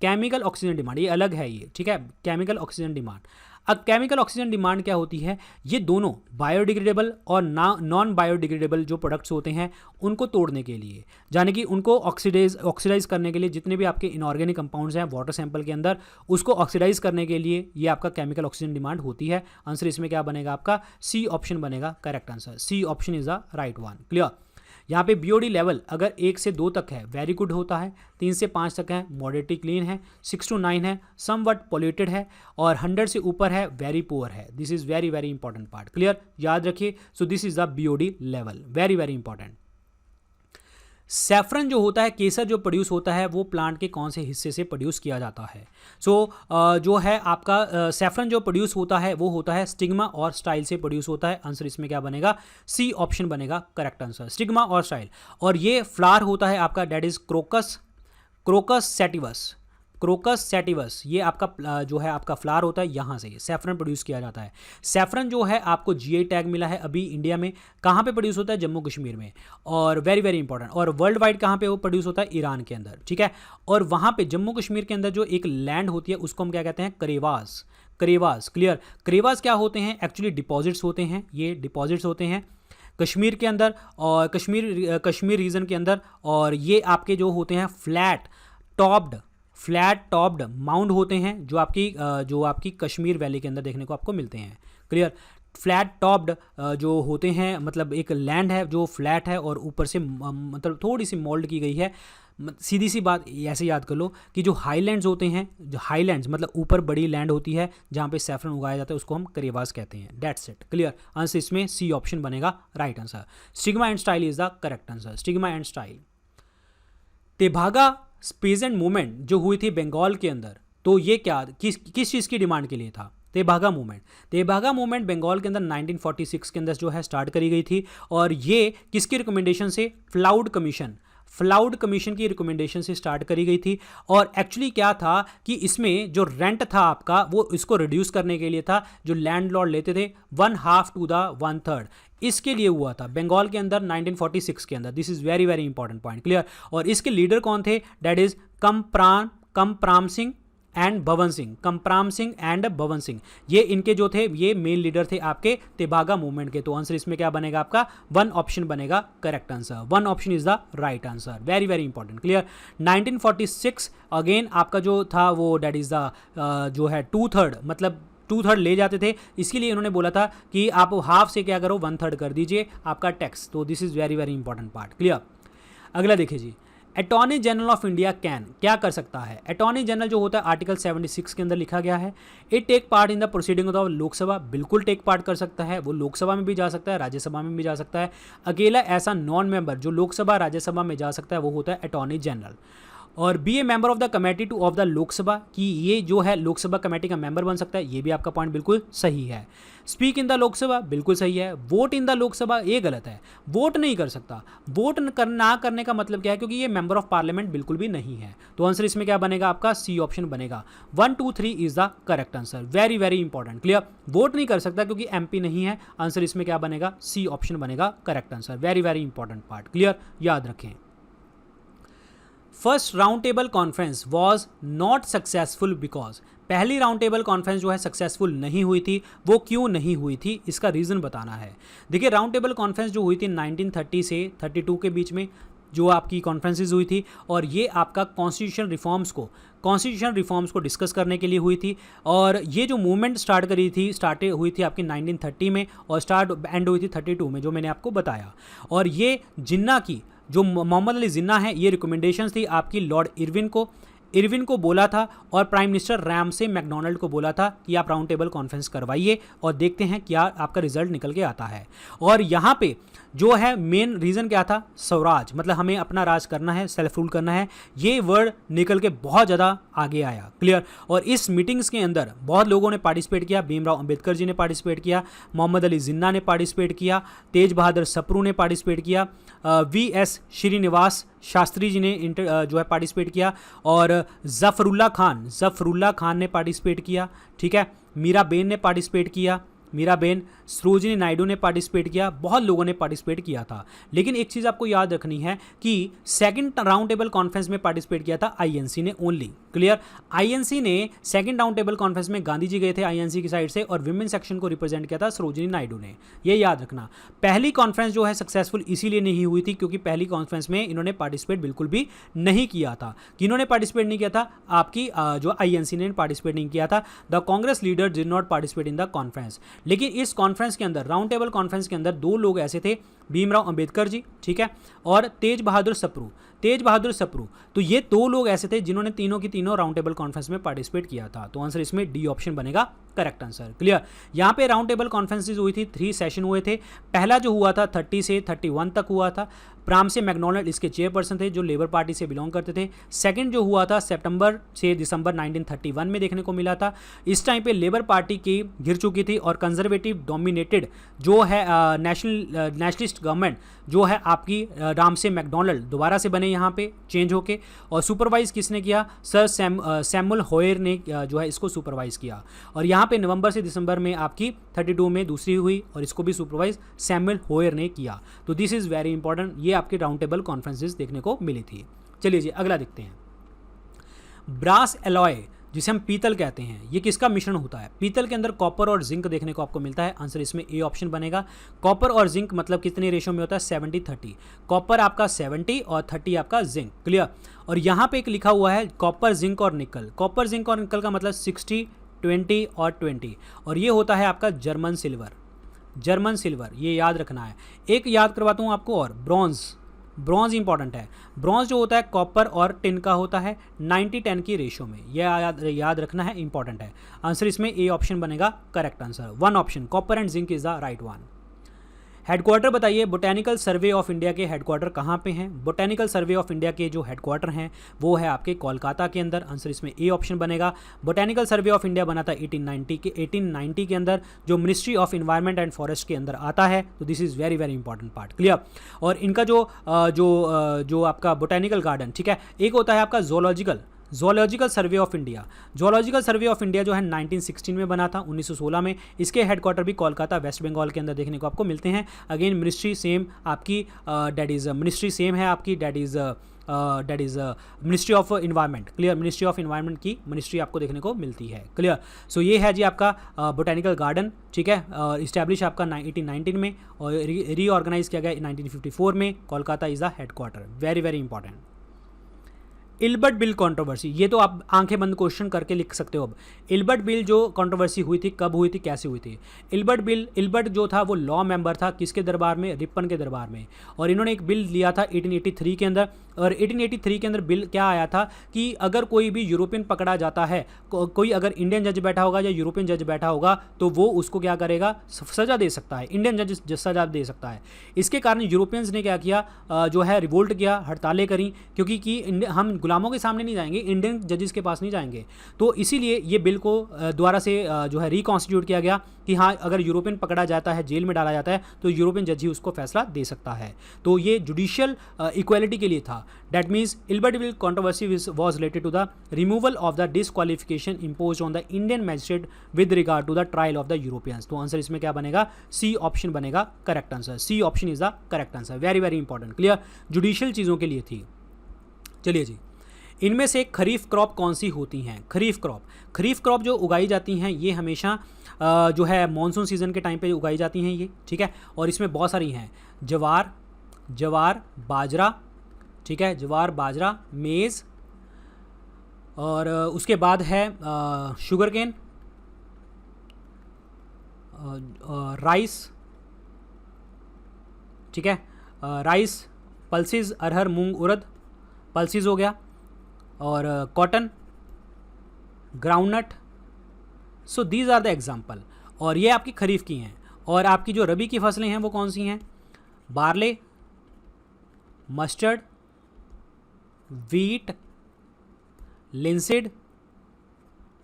chemical oxygen demand, ये अलग है ये, ठीक है। केमिकल ऑक्सीजन डिमांड, अब केमिकल ऑक्सीजन डिमांड क्या होती है? ये दोनों बायोडिग्रेडेबल और नॉन बायोडिग्रेडेबल जो प्रोडक्ट्स होते हैं उनको तोड़ने के लिए, यानी कि उनको ऑक्सीडाइज करने के लिए, जितने भी आपके इनऑर्गेनिक कंपाउंड्स हैं वाटर सैंपल के अंदर, उसको ऑक्सीडाइज करने के लिए ये आपका केमिकल ऑक्सीजन डिमांड होती है। आंसर इसमें क्या बनेगा? आपका सी ऑप्शन बनेगा correct answer. C option is the right one, clear. यहाँ पे BOD लेवल अगर 1 से 2 तक है वेरी गुड होता है, 3 से 5 तक है मॉडरेटली क्लीन है, 6 to 9 है समवट पॉल्यूटेड है, और 100 से ऊपर है वेरी पुअर है। This is very very important part, clear, याद रखिए। So this is the BOD level, very very important. Saffron जो होता है, केसर जो प्रोड्यूस होता है वो प्लांट के कौन से हिस्से से प्रोड्यूस किया जाता है? जो है आपका सैफरन जो प्रोड्यूस होता है वो होता है स्टिग्मा और स्टाइल से प्रोड्यूस होता है। आंसर इसमें क्या बनेगा? सी ऑप्शन बनेगा करेक्ट आंसर, स्टिग्मा और स्टाइल। और ये फ्लावर होता है आपका that is Crocus sativus, Crocus sativus, ये आपका जो है आपका फ्लावर होता है, यहाँ से सैफरन प्रोड्यूस किया जाता है। सैफरन जो है आपको जीआई टैग मिला है अभी इंडिया में, कहाँ पे प्रोड्यूस होता है? जम्मू कश्मीर में, और वेरी वेरी इंपॉर्टेंट। और वर्ल्ड वाइड कहाँ पे वो प्रोड्यूस होता है? ईरान के अंदर, ठीक है। और वहाँ पे जम्मू कश्मीर के अंदर जो एक लैंड होती है उसको हम क्या कहते हैं? करेवास, करेवास, क्लियर। करेवास क्या होते हैं? एक्चुअली डिपॉजिट्स होते हैं, ये डिपॉजिट्स होते हैं कश्मीर के अंदर और कश्मीर रीजन के अंदर। और ये आपके जो होते हैं फ्लैट टॉप्ड माउंड होते हैं जो आपकी कश्मीर वैली के अंदर देखने को आपको मिलते हैं, क्लियर। फ्लैट टॉप्ड जो होते हैं मतलब एक लैंड है जो फ्लैट है और ऊपर से मतलब थोड़ी सी मोल्ड की गई है। सीधी सी बात ऐसे याद कर लो कि जो हाईलैंड्स होते हैं, जो हाईलैंड्स मतलब ऊपर बड़ी लैंड होती है जहाँ पे सैफरन उगाया जाता है उसको हम करेवास कहते हैं। That's it, clear. आंसर इसमें सी ऑप्शन बनेगा right answer. Stigma and style is the correct answer, stigma and style. Tebhaga peasant movement जो हुई थी बंगाल के अंदर, तो ये किस चीज़ की डिमांड के लिए था? तेभागा मूवमेंट बंगाल के अंदर 1946 के अंदर जो है स्टार्ट करी गई थी। और ये किसकी रिकमेंडेशन से? फ्लाउड कमीशन की रिकमेंडेशन से स्टार्ट करी गई थी। और एक्चुअली क्या था कि इसमें जो रेंट था आपका वो इसको रिड्यूस करने के लिए था, जो लैंडलॉर्ड लेते थे 1/2 to the 1/3, इसके लिए हुआ था बंगाल के अंदर 1946 के अंदर। This is very very important point, clear. और इसके लीडर कौन थे? डेट इज कमप्राम सिंह एंड भवन सिंह, ये इनके जो थे ये मेन लीडर थे आपके तेभागा मूवमेंट के। तो आंसर इसमें क्या बनेगा आपका? 1 ऑप्शन बनेगा correct answer, 1 option is the right answer, very very important, clear. 1946 again आपका जो था वो डेट इज द जो है 2/3 मतलब 2/3 ले जाते थे, इसके लिए इन्होंने बोला था कि आप हाफ से क्या करो 1/3 कर दीजिए आपका टैक्स। तो this is very very important part, clear. अगला देखिए जी, अटॉर्नी जनरल ऑफ इंडिया क्या कर सकता है? अटॉर्नी जनरल जो होता है आर्टिकल 76 के अंदर लिखा गया है, it take part in the proceeding of Lok Sabha, बिल्कुल टेक पार्ट कर सकता है। वो लोकसभा में भी जा सकता है, राज्यसभा में भी जा सकता है। अकेला ऐसा नॉन मेंबर जो लोकसभा राज्यसभा में जा सकता है वो होता है अटॉर्नी जनरल। और be a member of the committee to of the Lok Sabha, कि ये जो है लोकसभा कमेटी का मेंबर बन सकता है, ये भी आपका पॉइंट बिल्कुल सही है। स्पीक इन द लोकसभा, बिल्कुल सही है। वोट इन द लोकसभा, ये गलत है, वोट नहीं कर सकता। वोट ना करने का मतलब क्या है? क्योंकि ये मेंबर ऑफ पार्लियामेंट बिल्कुल भी नहीं है। तो आंसर इसमें क्या बनेगा आपका? सी ऑप्शन बनेगा। 1 2 3 is the correct answer, very very important, clear. Vote नहीं कर सकता क्योंकि एमपी नहीं है, आंसर इसमें क्या बनेगा? सी ऑप्शन बनेगा correct answer, very very important part, clear, याद रखें। First round table conference was not successful because, पहली राउंड टेबल कॉन्फ्रेंस जो है सक्सेसफुल नहीं हुई थी, वो क्यों नहीं हुई थी इसका रीज़न बताना है। देखिए राउंड टेबल कॉन्फ्रेंस जो हुई थी 1930 से 32 के बीच में जो आपकी कॉन्फ्रेंसेस हुई थी, और ये आपका कॉन्स्टिट्यूशन रिफॉर्म्स को डिस्कस करने के लिए हुई थी। और ये जो मूवमेंट स्टार्ट हुई थी आपकी 1930 में और एंड हुई थी 32 में, जो मैंने आपको बताया। और ये जिन्ना की जो मोहम्मद अली जिन्ना है, ये रिकमेंडेशंस थी आपकी लॉर्ड इरविन को बोला था, और प्राइम मिनिस्टर रैमसे मैकडोनाल्ड को बोला था कि आप राउंड टेबल कॉन्फ्रेंस करवाइए और देखते हैं क्या आपका रिजल्ट निकल के आता है। और यहाँ पे जो है मेन रीज़न क्या था? स्वराज, मतलब हमें अपना राज करना है, सेल्फ रूल करना है, ये वर्ड निकल के बहुत ज़्यादा आगे आया, क्लियर। और इस मीटिंग्स के अंदर बहुत लोगों ने पार्टिसिपेट किया, भीमराव अंबेडकर जी ने पार्टिसिपेट किया, मोहम्मद अली जिन्ना ने पार्टिसिपेट किया, तेज बहादुर सप्रू ने पार्टिसिपेट किया, VS श्रीनिवास शास्त्री जी ने जो है पार्टिसिपेट किया, और जफरुल्ला खान ने पार्टिसिपेट किया, ठीक है। मीराबेन ने पार्टिसिपेट किया, सरोजिनी नायडू ने पार्टिसिपेट किया, बहुत लोगों ने पार्टिसिपेट किया था। लेकिन एक चीज़ आपको याद रखनी है कि सेकंड राउंड टेबल कॉन्फ्रेंस में पार्टिसिपेट किया था INC ने ओनली, क्लियर। INC ने सेकंड राउंड टेबल कॉन्फ्रेंस में गांधी जी गए थे INC की साइड से, और विमेन सेक्शन को रिप्रेजेंट किया था सरोजिनी नायडू ने, ये याद रखना। पहली कॉन्फ्रेंस जो है सक्सेसफुल इसीलिए नहीं हुई थी क्योंकि पहली कॉन्फ्रेंस में इन्होंने पार्टिसिपेट बिल्कुल भी नहीं किया था। किन्होंने पार्टिसिपेट नहीं किया था? आपकी जो INC ने पार्टिसिपेट नहीं किया था। The Congress leader did not participate in the conference. लेकिन इस कॉन्फ्रेंस के अंदर, राउंड टेबल कॉन्फ्रेंस के अंदर, दो लोग ऐसे थे, भीमराव अंबेडकर जी, ठीक है, और तेज बहादुर सप्रू। तो ये दो लोग ऐसे थे जिन्होंने तीनों की तीनों राउंड टेबल कॉन्फ्रेंस में पार्टिसिपेट किया था। तो आंसर इसमें डी ऑप्शन बनेगा करेक्ट आंसर। क्लियर। यहाँ पे राउंड टेबल कॉन्फ्रेंसेज हुई थी, 3 सेशन हुए थे। पहला जो हुआ था 30 से 31 तक हुआ था। प्राम से मैकडोनल्ड इसके चेयरपर्सन थे जो लेबर पार्टी से बिलोंग करते थे। सेकंड जो हुआ था सितंबर से दिसंबर 1931 में देखने को मिला था। इस टाइम पे लेबर पार्टी की गिर चुकी थी और कंजर्वेटिव डोमिनेटेड जो है नेशनलिस्ट गवर्नमेंट जो है आपकी राम से मैकडोनल्ड दोबारा से बने यहाँ पे चेंज होके। और सुपरवाइज किसने किया? सर सैमुअल होयर ने जो है इसको सुपरवाइज किया। और यहाँ पे नवंबर से दिसंबर में आपकी 32 में दूसरी हुई और इसको भी सुपरवाइज सैमुअल होयर ने किया। तो दिस इज़ वेरी इंपॉर्टेंट, ये आपके राउंड टेबल कॉन्फ्रेंसेस देखने को मिली थी। चलिए जी अगला देखते हैं। ब्रास एलॉय जिसे हम पीतल कहते हैं, ये किसका मिश्रण होता है? पीतल के अंदर कॉपर और जिंक देखने को आपको मिलता है। आंसर इसमें ए ऑप्शन बनेगा। कॉपर और जिंक मतलब कितने रेशो में होता है? 70-30। कॉपर आपका 70 और 30 आपका जिंक। क्लियर। और यहाँ पे एक लिखा हुआ है कॉपर जिंक और निकल। कॉपर जिंक और निकल का मतलब 60, 20 और 20। और ये होता है आपका जर्मन सिल्वर। जर्मन सिल्वर ये याद रखना है। एक याद करवाता हूँ आपको और, ब्रॉन्ज। ब्रॉन्ज इंपॉर्टेंट है। ब्रॉन्ज जो होता है कॉपर और टिन का होता है 90-10 की रेशो में। यह याद रखना है, इंपॉर्टेंट है। आंसर इसमें ए ऑप्शन बनेगा correct answer. 1 option copper and zinc is the right one. Headquarter बताइए, बोटेनिकल सर्वे ऑफ इंडिया के हेडक्वार्टर कहाँ पे हैं? बोटेनिकल सर्वे ऑफ इंडिया के जो हेडक्वार्टर हैं वो है आपके कोलकाता के अंदर। आंसर इसमें ए ऑप्शन बनेगा। बोटेनिकल सर्वे ऑफ इंडिया बना था 1890 के अंदर, जो ministry of environment and forest के अंदर आता है। तो this is very very important part. Clear. और इनका जो आपका बोटेनिकल गार्डन, ठीक है, एक होता है आपका zoological survey of India. Zoological survey of India जो है 1916 में बना था, 1916 में। इसके हेडक्वार्टर भी कोलकाता वेस्ट बंगाल के अंदर देखने को आपको मिलते हैं। अगेन मिनिस्ट्री सेम आपकी, डेट इज़ मिनिस्ट्री सेम है आपकी, that is ministry of environment. Clear. Ministry of environment की मिनिस्ट्री आपको देखने को मिलती है। क्लियर। सो ये है जी आपका बोटेनिकल गार्डन, ठीक है, इस्टेब्लिश आपका 1819 में और रीऑर्गेनाइज किया गया 1954 में। Kolkata is the headquarter. Very very important. Ilbert bill controversy, ये तो आप आंखें बंद क्वेश्चन करके लिख सकते हो। अब इल्बर्ट बिल जो कंट्रोवर्सी हुई थी, कब हुई थी, कैसे हुई थी? इल्बर्ट जो था वो लॉ मेंबर था किसके दरबार में? रिपन के दरबार में। और इन्होंने एक बिल लिया था 1883 के अंदर। और 1883 के अंदर बिल क्या आया था कि अगर कोई भी यूरोपियन पकड़ा जाता है, कोई अगर इंडियन जज बैठा होगा या यूरोपियन जज बैठा होगा तो वो उसको क्या करेगा? सजा दे सकता है। इंडियन जज सजा दे सकता है। इसके कारण यूरोपियंस ने क्या किया, जो है रिवोल्ट किया, हड़तालें करी, क्योंकि हम गुलामों के सामने नहीं जाएंगे, इंडियन जजेस के पास नहीं जाएंगे। तो इसीलिए ये बिल को दोबारा से जो है रिकॉन्स्टिट्यूट किया गया कि हाँ, अगर यूरोपियन पकड़ा जाता है, जेल में डाला जाता है, तो यूरोपियन जज ही उसको फैसला दे सकता है। तो ये जुडिशियल इक्वालिटी के लिए था। That means Ilbert Bill controversy was related to the removal of the disqualification imposed on the Indian magistrate with regard to the trial of the Europeans। तो आंसर इसमें क्या बनेगा? सी ऑप्शन बनेगा correct answer. C option is the correct answer. Very very important. Clear. Judicial चीज़ों के लिए थी। चलिए जी, इनमें से खरीफ क्रॉप कौन सी होती हैं? खरीफ क्रॉप जो उगाई जाती हैं ये हमेशा जो है मॉनसून सीजन के टाइम पे उगाई जाती हैं ये, ठीक है। और इसमें बहुत सारी हैं, जवार, बाजरा, ठीक है, जवार, बाजरा, मेज़, और उसके बाद है शुगर केन, राइस, ठीक है, राइस, पल्सिस, अरहर, मूंग, उड़द, पल्सिस हो गया, और cotton, groundnut. So these are the example. और ये आपकी खरीफ की हैं। और आपकी जो रबी की फसलें हैं वो कौन सी हैं? Barley, mustard, wheat, linseed,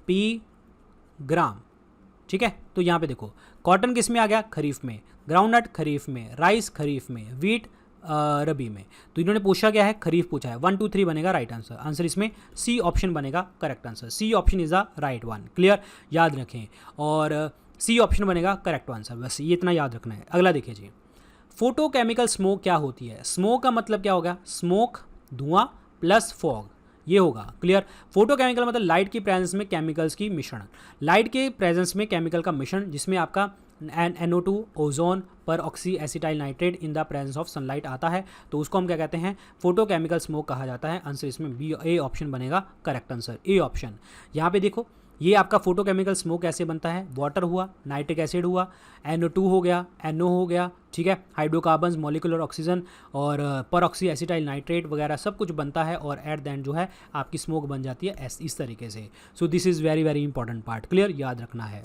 pea, gram, ठीक है। तो यहाँ पे देखो कॉटन किस में आ गया? खरीफ में, ग्राउंडनट खरीफ में, राइस खरीफ में, वीट रबी में। तो इन्होंने पूछा क्या है? खरीफ पूछा है। 1 2 3 बनेगा राइट आंसर। आंसर इसमें सी ऑप्शन बनेगा correct answer. C option is the right one. Clear. याद रखें। और सी ऑप्शन बनेगा करेक्ट आंसर। बस ये इतना याद रखना है। अगला देखिए जी, फोटोकेमिकल स्मोक क्या होती है? स्मोक का मतलब क्या होगा? स्मोक धुआं प्लस फॉग, ये होगा। क्लियर। फोटोकेमिकल मतलब लाइट की प्रेजेंस में केमिकल्स की मिश्रण। लाइट के प्रेजेंस में केमिकल का मिश्रण जिसमें आपका NO2 ओजोन पर oxy acetyl nitrate in the presence of sunlight आता है, तो उसको हम क्या कहते हैं? फोटोकेमिकल स्मोक कहा जाता है। आंसर इसमें बी, ए ऑप्शन बनेगा करेक्ट आंसर। A option. यहाँ पे देखो ये आपका फोटोकेमिकल स्मोक कैसे बनता है? वाटर हुआ, नाइट्रिक एसिड हुआ, NO2 हो गया, NO हो गया, ठीक है, हाइड्रोकार्बन्स, मॉलिक्यूलर ऑक्सीजन और पर ऑक्सी एसिटाइल नाइट्रेट वगैरह सब कुछ बनता है और एट द एंड जो है आपकी स्मोक बन जाती है इस तरीके से। सो this is very very important part. Clear. याद रखना है।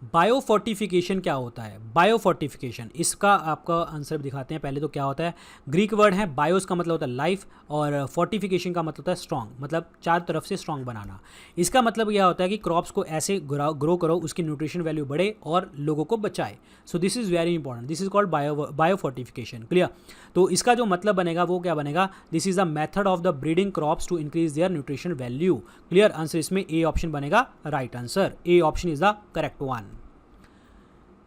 बायोफोर्टिफिकेशन क्या होता है? बायोफोर्टिफिकेशन, इसका आपका आंसर दिखाते हैं। पहले तो क्या होता है, ग्रीक वर्ड है, बायोस का मतलब होता है लाइफ और फोर्टिफिकेशन का मतलब होता है स्ट्रॉन्ग, मतलब चार तरफ से स्ट्रॉन्ग बनाना। इसका मतलब यह होता है कि क्रॉप्स को ऐसे ग्रो करो उसकी न्यूट्रिशन वैल्यू बढ़े और लोगों को बचाए। So this is very important, this is called biofortification. Clear? तो इसका जो मतलब बनेगा वो क्या बनेगा, this is the method of the breeding crops to increase their nutrition value. Clear? Answer इसमें ए ऑप्शन बनेगा right answer, A option is the correct one.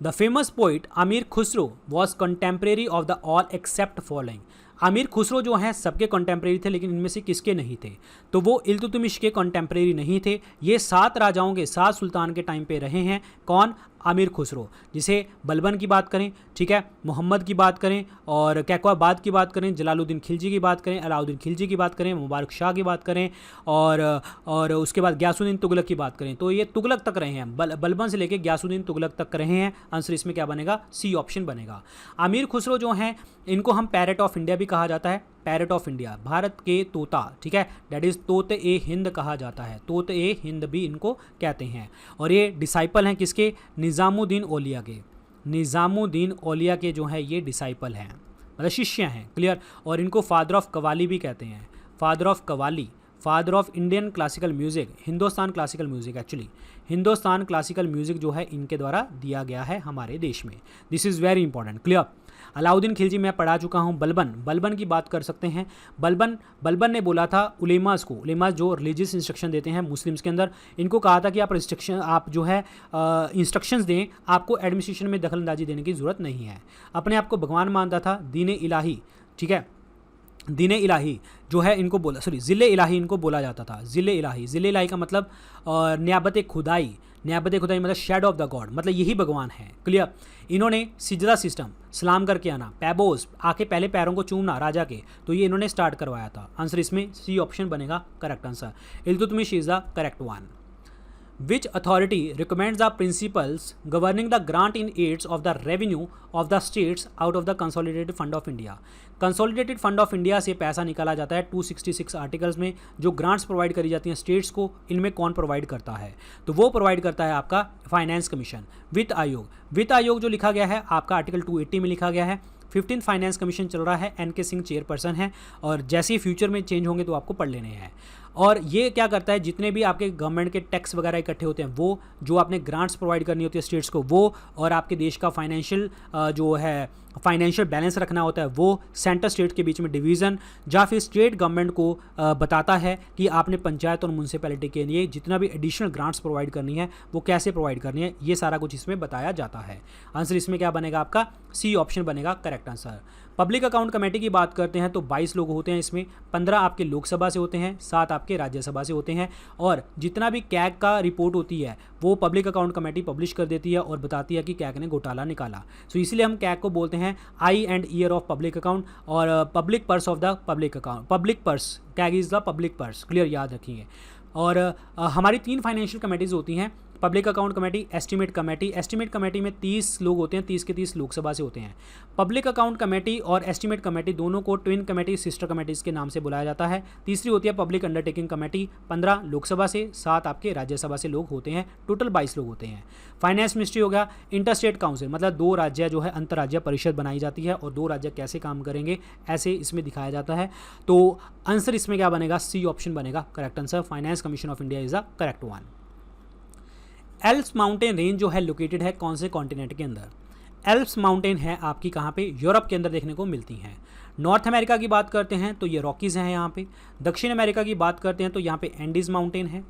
The famous poet Amir Khusro was contemporary of the all except following। Aamir Khusro जो हैं सबके contemporary थे, लेकिन इनमें से किसके नहीं थे? तो वो इल्तुतमिश के कंटेम्प्रेरी नहीं थे। ये 7 राजाओं के 7 सुल्तान के टाइम पे रहे हैं। कौन? आमिर खुसरो। जिसे बलबन की बात करें, ठीक है, मोहम्मद की बात करें और कैकवाबाद की बात करें, जलालुद्दीन खिलजी की बात करें, अलाउद्दीन खिलजी की बात करें, मुबारक शाह की बात करें और उसके बाद गयासुद्दीन तुगलक की बात करें, तो ये तुगलक तक रहे हैं। बलबन से लेकर गयासुद्दीन तुगलक तक रहे हैं। आंसर इसमें क्या बनेगा? सी ऑप्शन बनेगा। आमिर खुसरो जो हैं इनको हम पैरेट ऑफ इंडिया भी कहा जाता है। पैरेट ऑफ इंडिया, भारत के तोता, ठीक है, डेट इज तोते ए हिंद कहा जाता है। तोते ए हिंद भी इनको कहते हैं। और ये डिसाइपल हैं किसके? निज़ामुद्दीन औलिया के। निज़ामुद्दीन औलिया के जो है ये डिसाइपल हैं, मतलब शिष्य हैं। क्लियर? और इनको फादर ऑफ कवाली भी कहते हैं। Father of qawwali, father of Indian classical music, Hindustan classical music, actually Hindustan classical music जो है इनके द्वारा दिया गया है हमारे देश में। This is very important. Clear? Alauddin Khilji मैं पढ़ा चुका हूँ। बलबन की बात कर सकते हैं। बलबन ने बोला था उलेमास को, उलेमास जो रिलीजियस इंस्ट्रक्शन देते हैं मुस्लिम्स के अंदर, इनको कहा था कि आप जो है इंस्ट्रक्शंस दें, आपको एडमिनिस्ट्रेशन में दखलंदाजी देने की ज़रूरत नहीं है। अपने आप को भगवान मानता था, दीन इलाही, ठीक है, दीन इलाही जो है इनको बोला, ज़िले इलाही इनको बोला जाता था। ज़िले इलाही का मतलब नियाबत खुदाई, मतलब शेडो ऑफ द गॉड, मतलब यही भगवान है। क्लियर? इन्होंने सिजदा सिस्टम, सलाम करके आना, पैबोस, आके पहले पैरों को चूमना राजा के, तो ये इन्होंने स्टार्ट करवाया था। आंसर इसमें सी ऑप्शन बनेगा correct answer. Iltutmish is the correct one. Which authority recommends the principles governing the grant in aids of the revenue of the states out of the Consolidated Fund of India? Consolidated fund of India से पैसा निकाला जाता है 266 articles में। जो grants provide करी जाती हैं स्टेट्स को, इनमें कौन प्रोवाइड करता है? तो वो प्रोवाइड करता है आपका फाइनेंस कमीशन, वित्त आयोग। वित्त आयोग जो लिखा गया है आपका आर्टिकल 280 में लिखा गया है। 15th फाइनेंस कमीशन चल रहा है, एन के सिंह चेयरपर्सन है, और जैसे ही फ्यूचर में चेंज होंगे तो आपको पढ़ लेने हैं। और ये क्या करता है, जितने भी आपके गवर्नमेंट के टैक्स वगैरह इकट्ठे होते हैं वो, जो आपने ग्रांट्स प्रोवाइड करनी होती है स्टेट्स को वो, और आपके देश का फाइनेंशियल जो है फाइनेंशियल बैलेंस रखना होता है वो, सेंटर स्टेट के बीच में डिवीज़न, या फिर स्टेट गवर्नमेंट को बताता है कि आपने पंचायत और म्यूनसिपैलिटी के लिए जितना भी एडिशनल ग्रांट्स प्रोवाइड करनी है वो कैसे प्रोवाइड करनी है, ये सारा कुछ इसमें बताया जाता है। आंसर इसमें क्या बनेगा आपका? सी ऑप्शन बनेगा correct answer. Public account committee की बात करते हैं तो 22 लोग होते हैं इसमें, 15 आपके लोकसभा से होते हैं, 7 आपके राज्यसभा से होते हैं, और जितना भी कैग का रिपोर्ट होती है वो पब्लिक अकाउंट कमेटी पब्लिश कर देती है और बताती है कि कैग ने घोटाला निकाला। सो इसलिए हम कैग को बोलते हैं eye and ear of public account, और public purse of the public account, public purse, CAG is the public purse. Clear? याद रखिए। और हमारी 3 फाइनेंशियल कमेटीज़ होती हैं, public account committee, estimate committee. Estimate committee में 30 लोग होते हैं, 30 के 30 लोकसभा से होते हैं। पब्लिक अकाउंट कमेटी और एस्टीमेट कमेटी दोनों को ट्विन कमेटी, सिस्टर कमेटीज़ के नाम से बुलाया जाता है। तीसरी होती है पब्लिक अंडरटेकिंग कमेटी, 15 लोकसभा से, 7 आपके राज्यसभा से लोग होते हैं, टोटल 22 लोग होते हैं। फाइनेंस मिनिस्ट्री हो गया। इंटरस्टेट काउंसिल, मतलब 2 राज्य जो है अंतर्राज्य परिषद बनाई जाती है और 2 राज्य कैसे काम करेंगे ऐसे इसमें दिखाया जाता है। तो आंसर इसमें क्या बनेगा? सी ऑप्शन बनेगा correct answer. Finance commission of India is the correct one. Alps mountain range जो है लोकेटेड है कौन से कॉन्टिनेंट के अंदर? एल्प्स माउंटेन है आपकी कहाँ पे? यूरोप के अंदर देखने को मिलती हैं। नॉर्थ अमेरिका की बात करते हैं तो ये रॉकीज़ हैं यहाँ पे। दक्षिण अमेरिका की बात करते हैं तो यहाँ पे एंडीज़ माउंटेन है,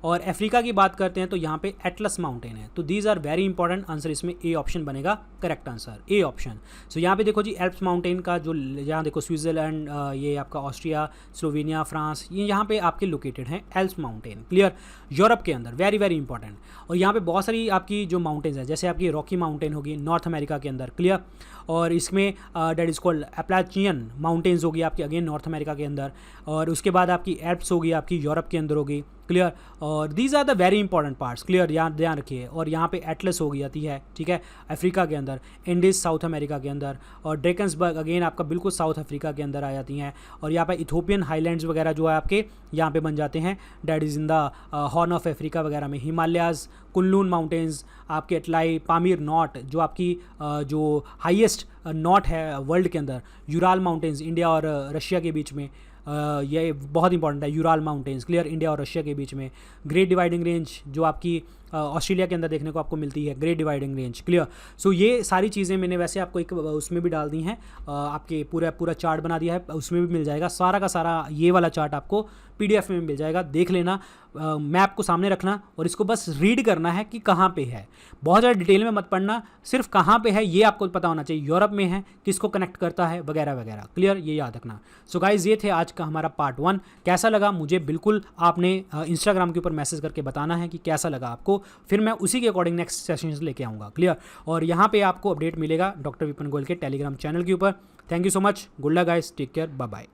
और अफ्रीका की बात करते हैं तो यहाँ पे एटलस माउंटेन है। तो these are very important. Answer इसमें ए ऑप्शन बनेगा correct answer, A option. So यहाँ पे देखो जी एल्प्स माउंटेन का जो, यहाँ देखो स्विट्ज़रलैंड, ये आपका ऑस्ट्रिया, स्लोवेनिया, फ्रांस, ये यहाँ पे आपके लोकेटेड हैं एल्प्स माउंटेन। क्लियर? यूरोप के अंदर, वेरी वेरी इंपॉर्टेंट। और यहाँ पे बहुत सारी आपकी जो माउंटेन्स हैं, जैसे आपकी रॉकी माउंटेन होगी नॉर्थ अमेरिका के अंदर। क्लियर? और इसमें that is called Appalachian mountains होगी आपकी अगेन नॉर्थ अमेरिका के अंदर, और उसके बाद आपकी एल्प्स होगी आपकी यूरोप के अंदर होगी, क्लियर। और these are the very important parts, clear, यहाँ ध्यान रखिए। और यहाँ पे एटलस हो गई जाती है, ठीक है, अफ्रीका के अंदर, इंडीज साउथ अमेरिका के अंदर, और ड्रेकन्सबर्ग अगेन आपका बिल्कुल साउथ अफ्रीका के अंदर आ जाती हैं। और यहाँ पे इथोपियन हाईलैंड्स वगैरह जो है आपके यहाँ पे बन जाते हैं, that is in the horn of Africa वगैरह में। हिमालयाज़, कुनलून माउंटेन्स, आपके अटलाई, पामीर नॉट जो आपकी जो हाईएस्ट नॉट है वर्ल्ड के अंदर, यूराल माउंटेन्स इंडिया और रशिया के बीच में, ये बहुत इंपॉर्टेंट है, यूराल माउंटेन्स, क्लियर, इंडिया और रशिया के बीच में। ग्रेट डिवाइडिंग रेंज जो आपकी ऑस्ट्रेलिया के अंदर देखने को आपको मिलती है, ग्रेट डिवाइडिंग रेंज, क्लियर। सो ये सारी चीज़ें मैंने वैसे आपको एक उसमें भी डाल दी हैं, आपके पूरा चार्ट बना दिया है, उसमें भी मिल जाएगा सारा का सारा, ये वाला चार्ट आपको PDF में मिल जाएगा, देख लेना। मैप को सामने रखना और इसको बस रीड करना है कि कहाँ पे है, बहुत ज़्यादा डिटेल में मत पढ़ना, सिर्फ कहाँ पे है ये आपको पता होना चाहिए, यूरोप में है, किसको कनेक्ट करता है, वगैरह वगैरह, क्लियर, ये याद रखना। सो गाइज ये थे आज का हमारा पार्ट 1। कैसा लगा मुझे बिल्कुल आपने इंस्टाग्राम के ऊपर मैसेज करके बताना है कि कैसा लगा आपको, फिर मैं उसी के अकॉर्डिंग नेक्स्ट सेशंस लेके आऊँगा, क्लियर। और यहाँ पे आपको अपडेट मिलेगा डॉक्टर विपिन गोयल के टेलीग्राम चैनल के ऊपर। Thank you so much, good luck guys, take care, bye bye.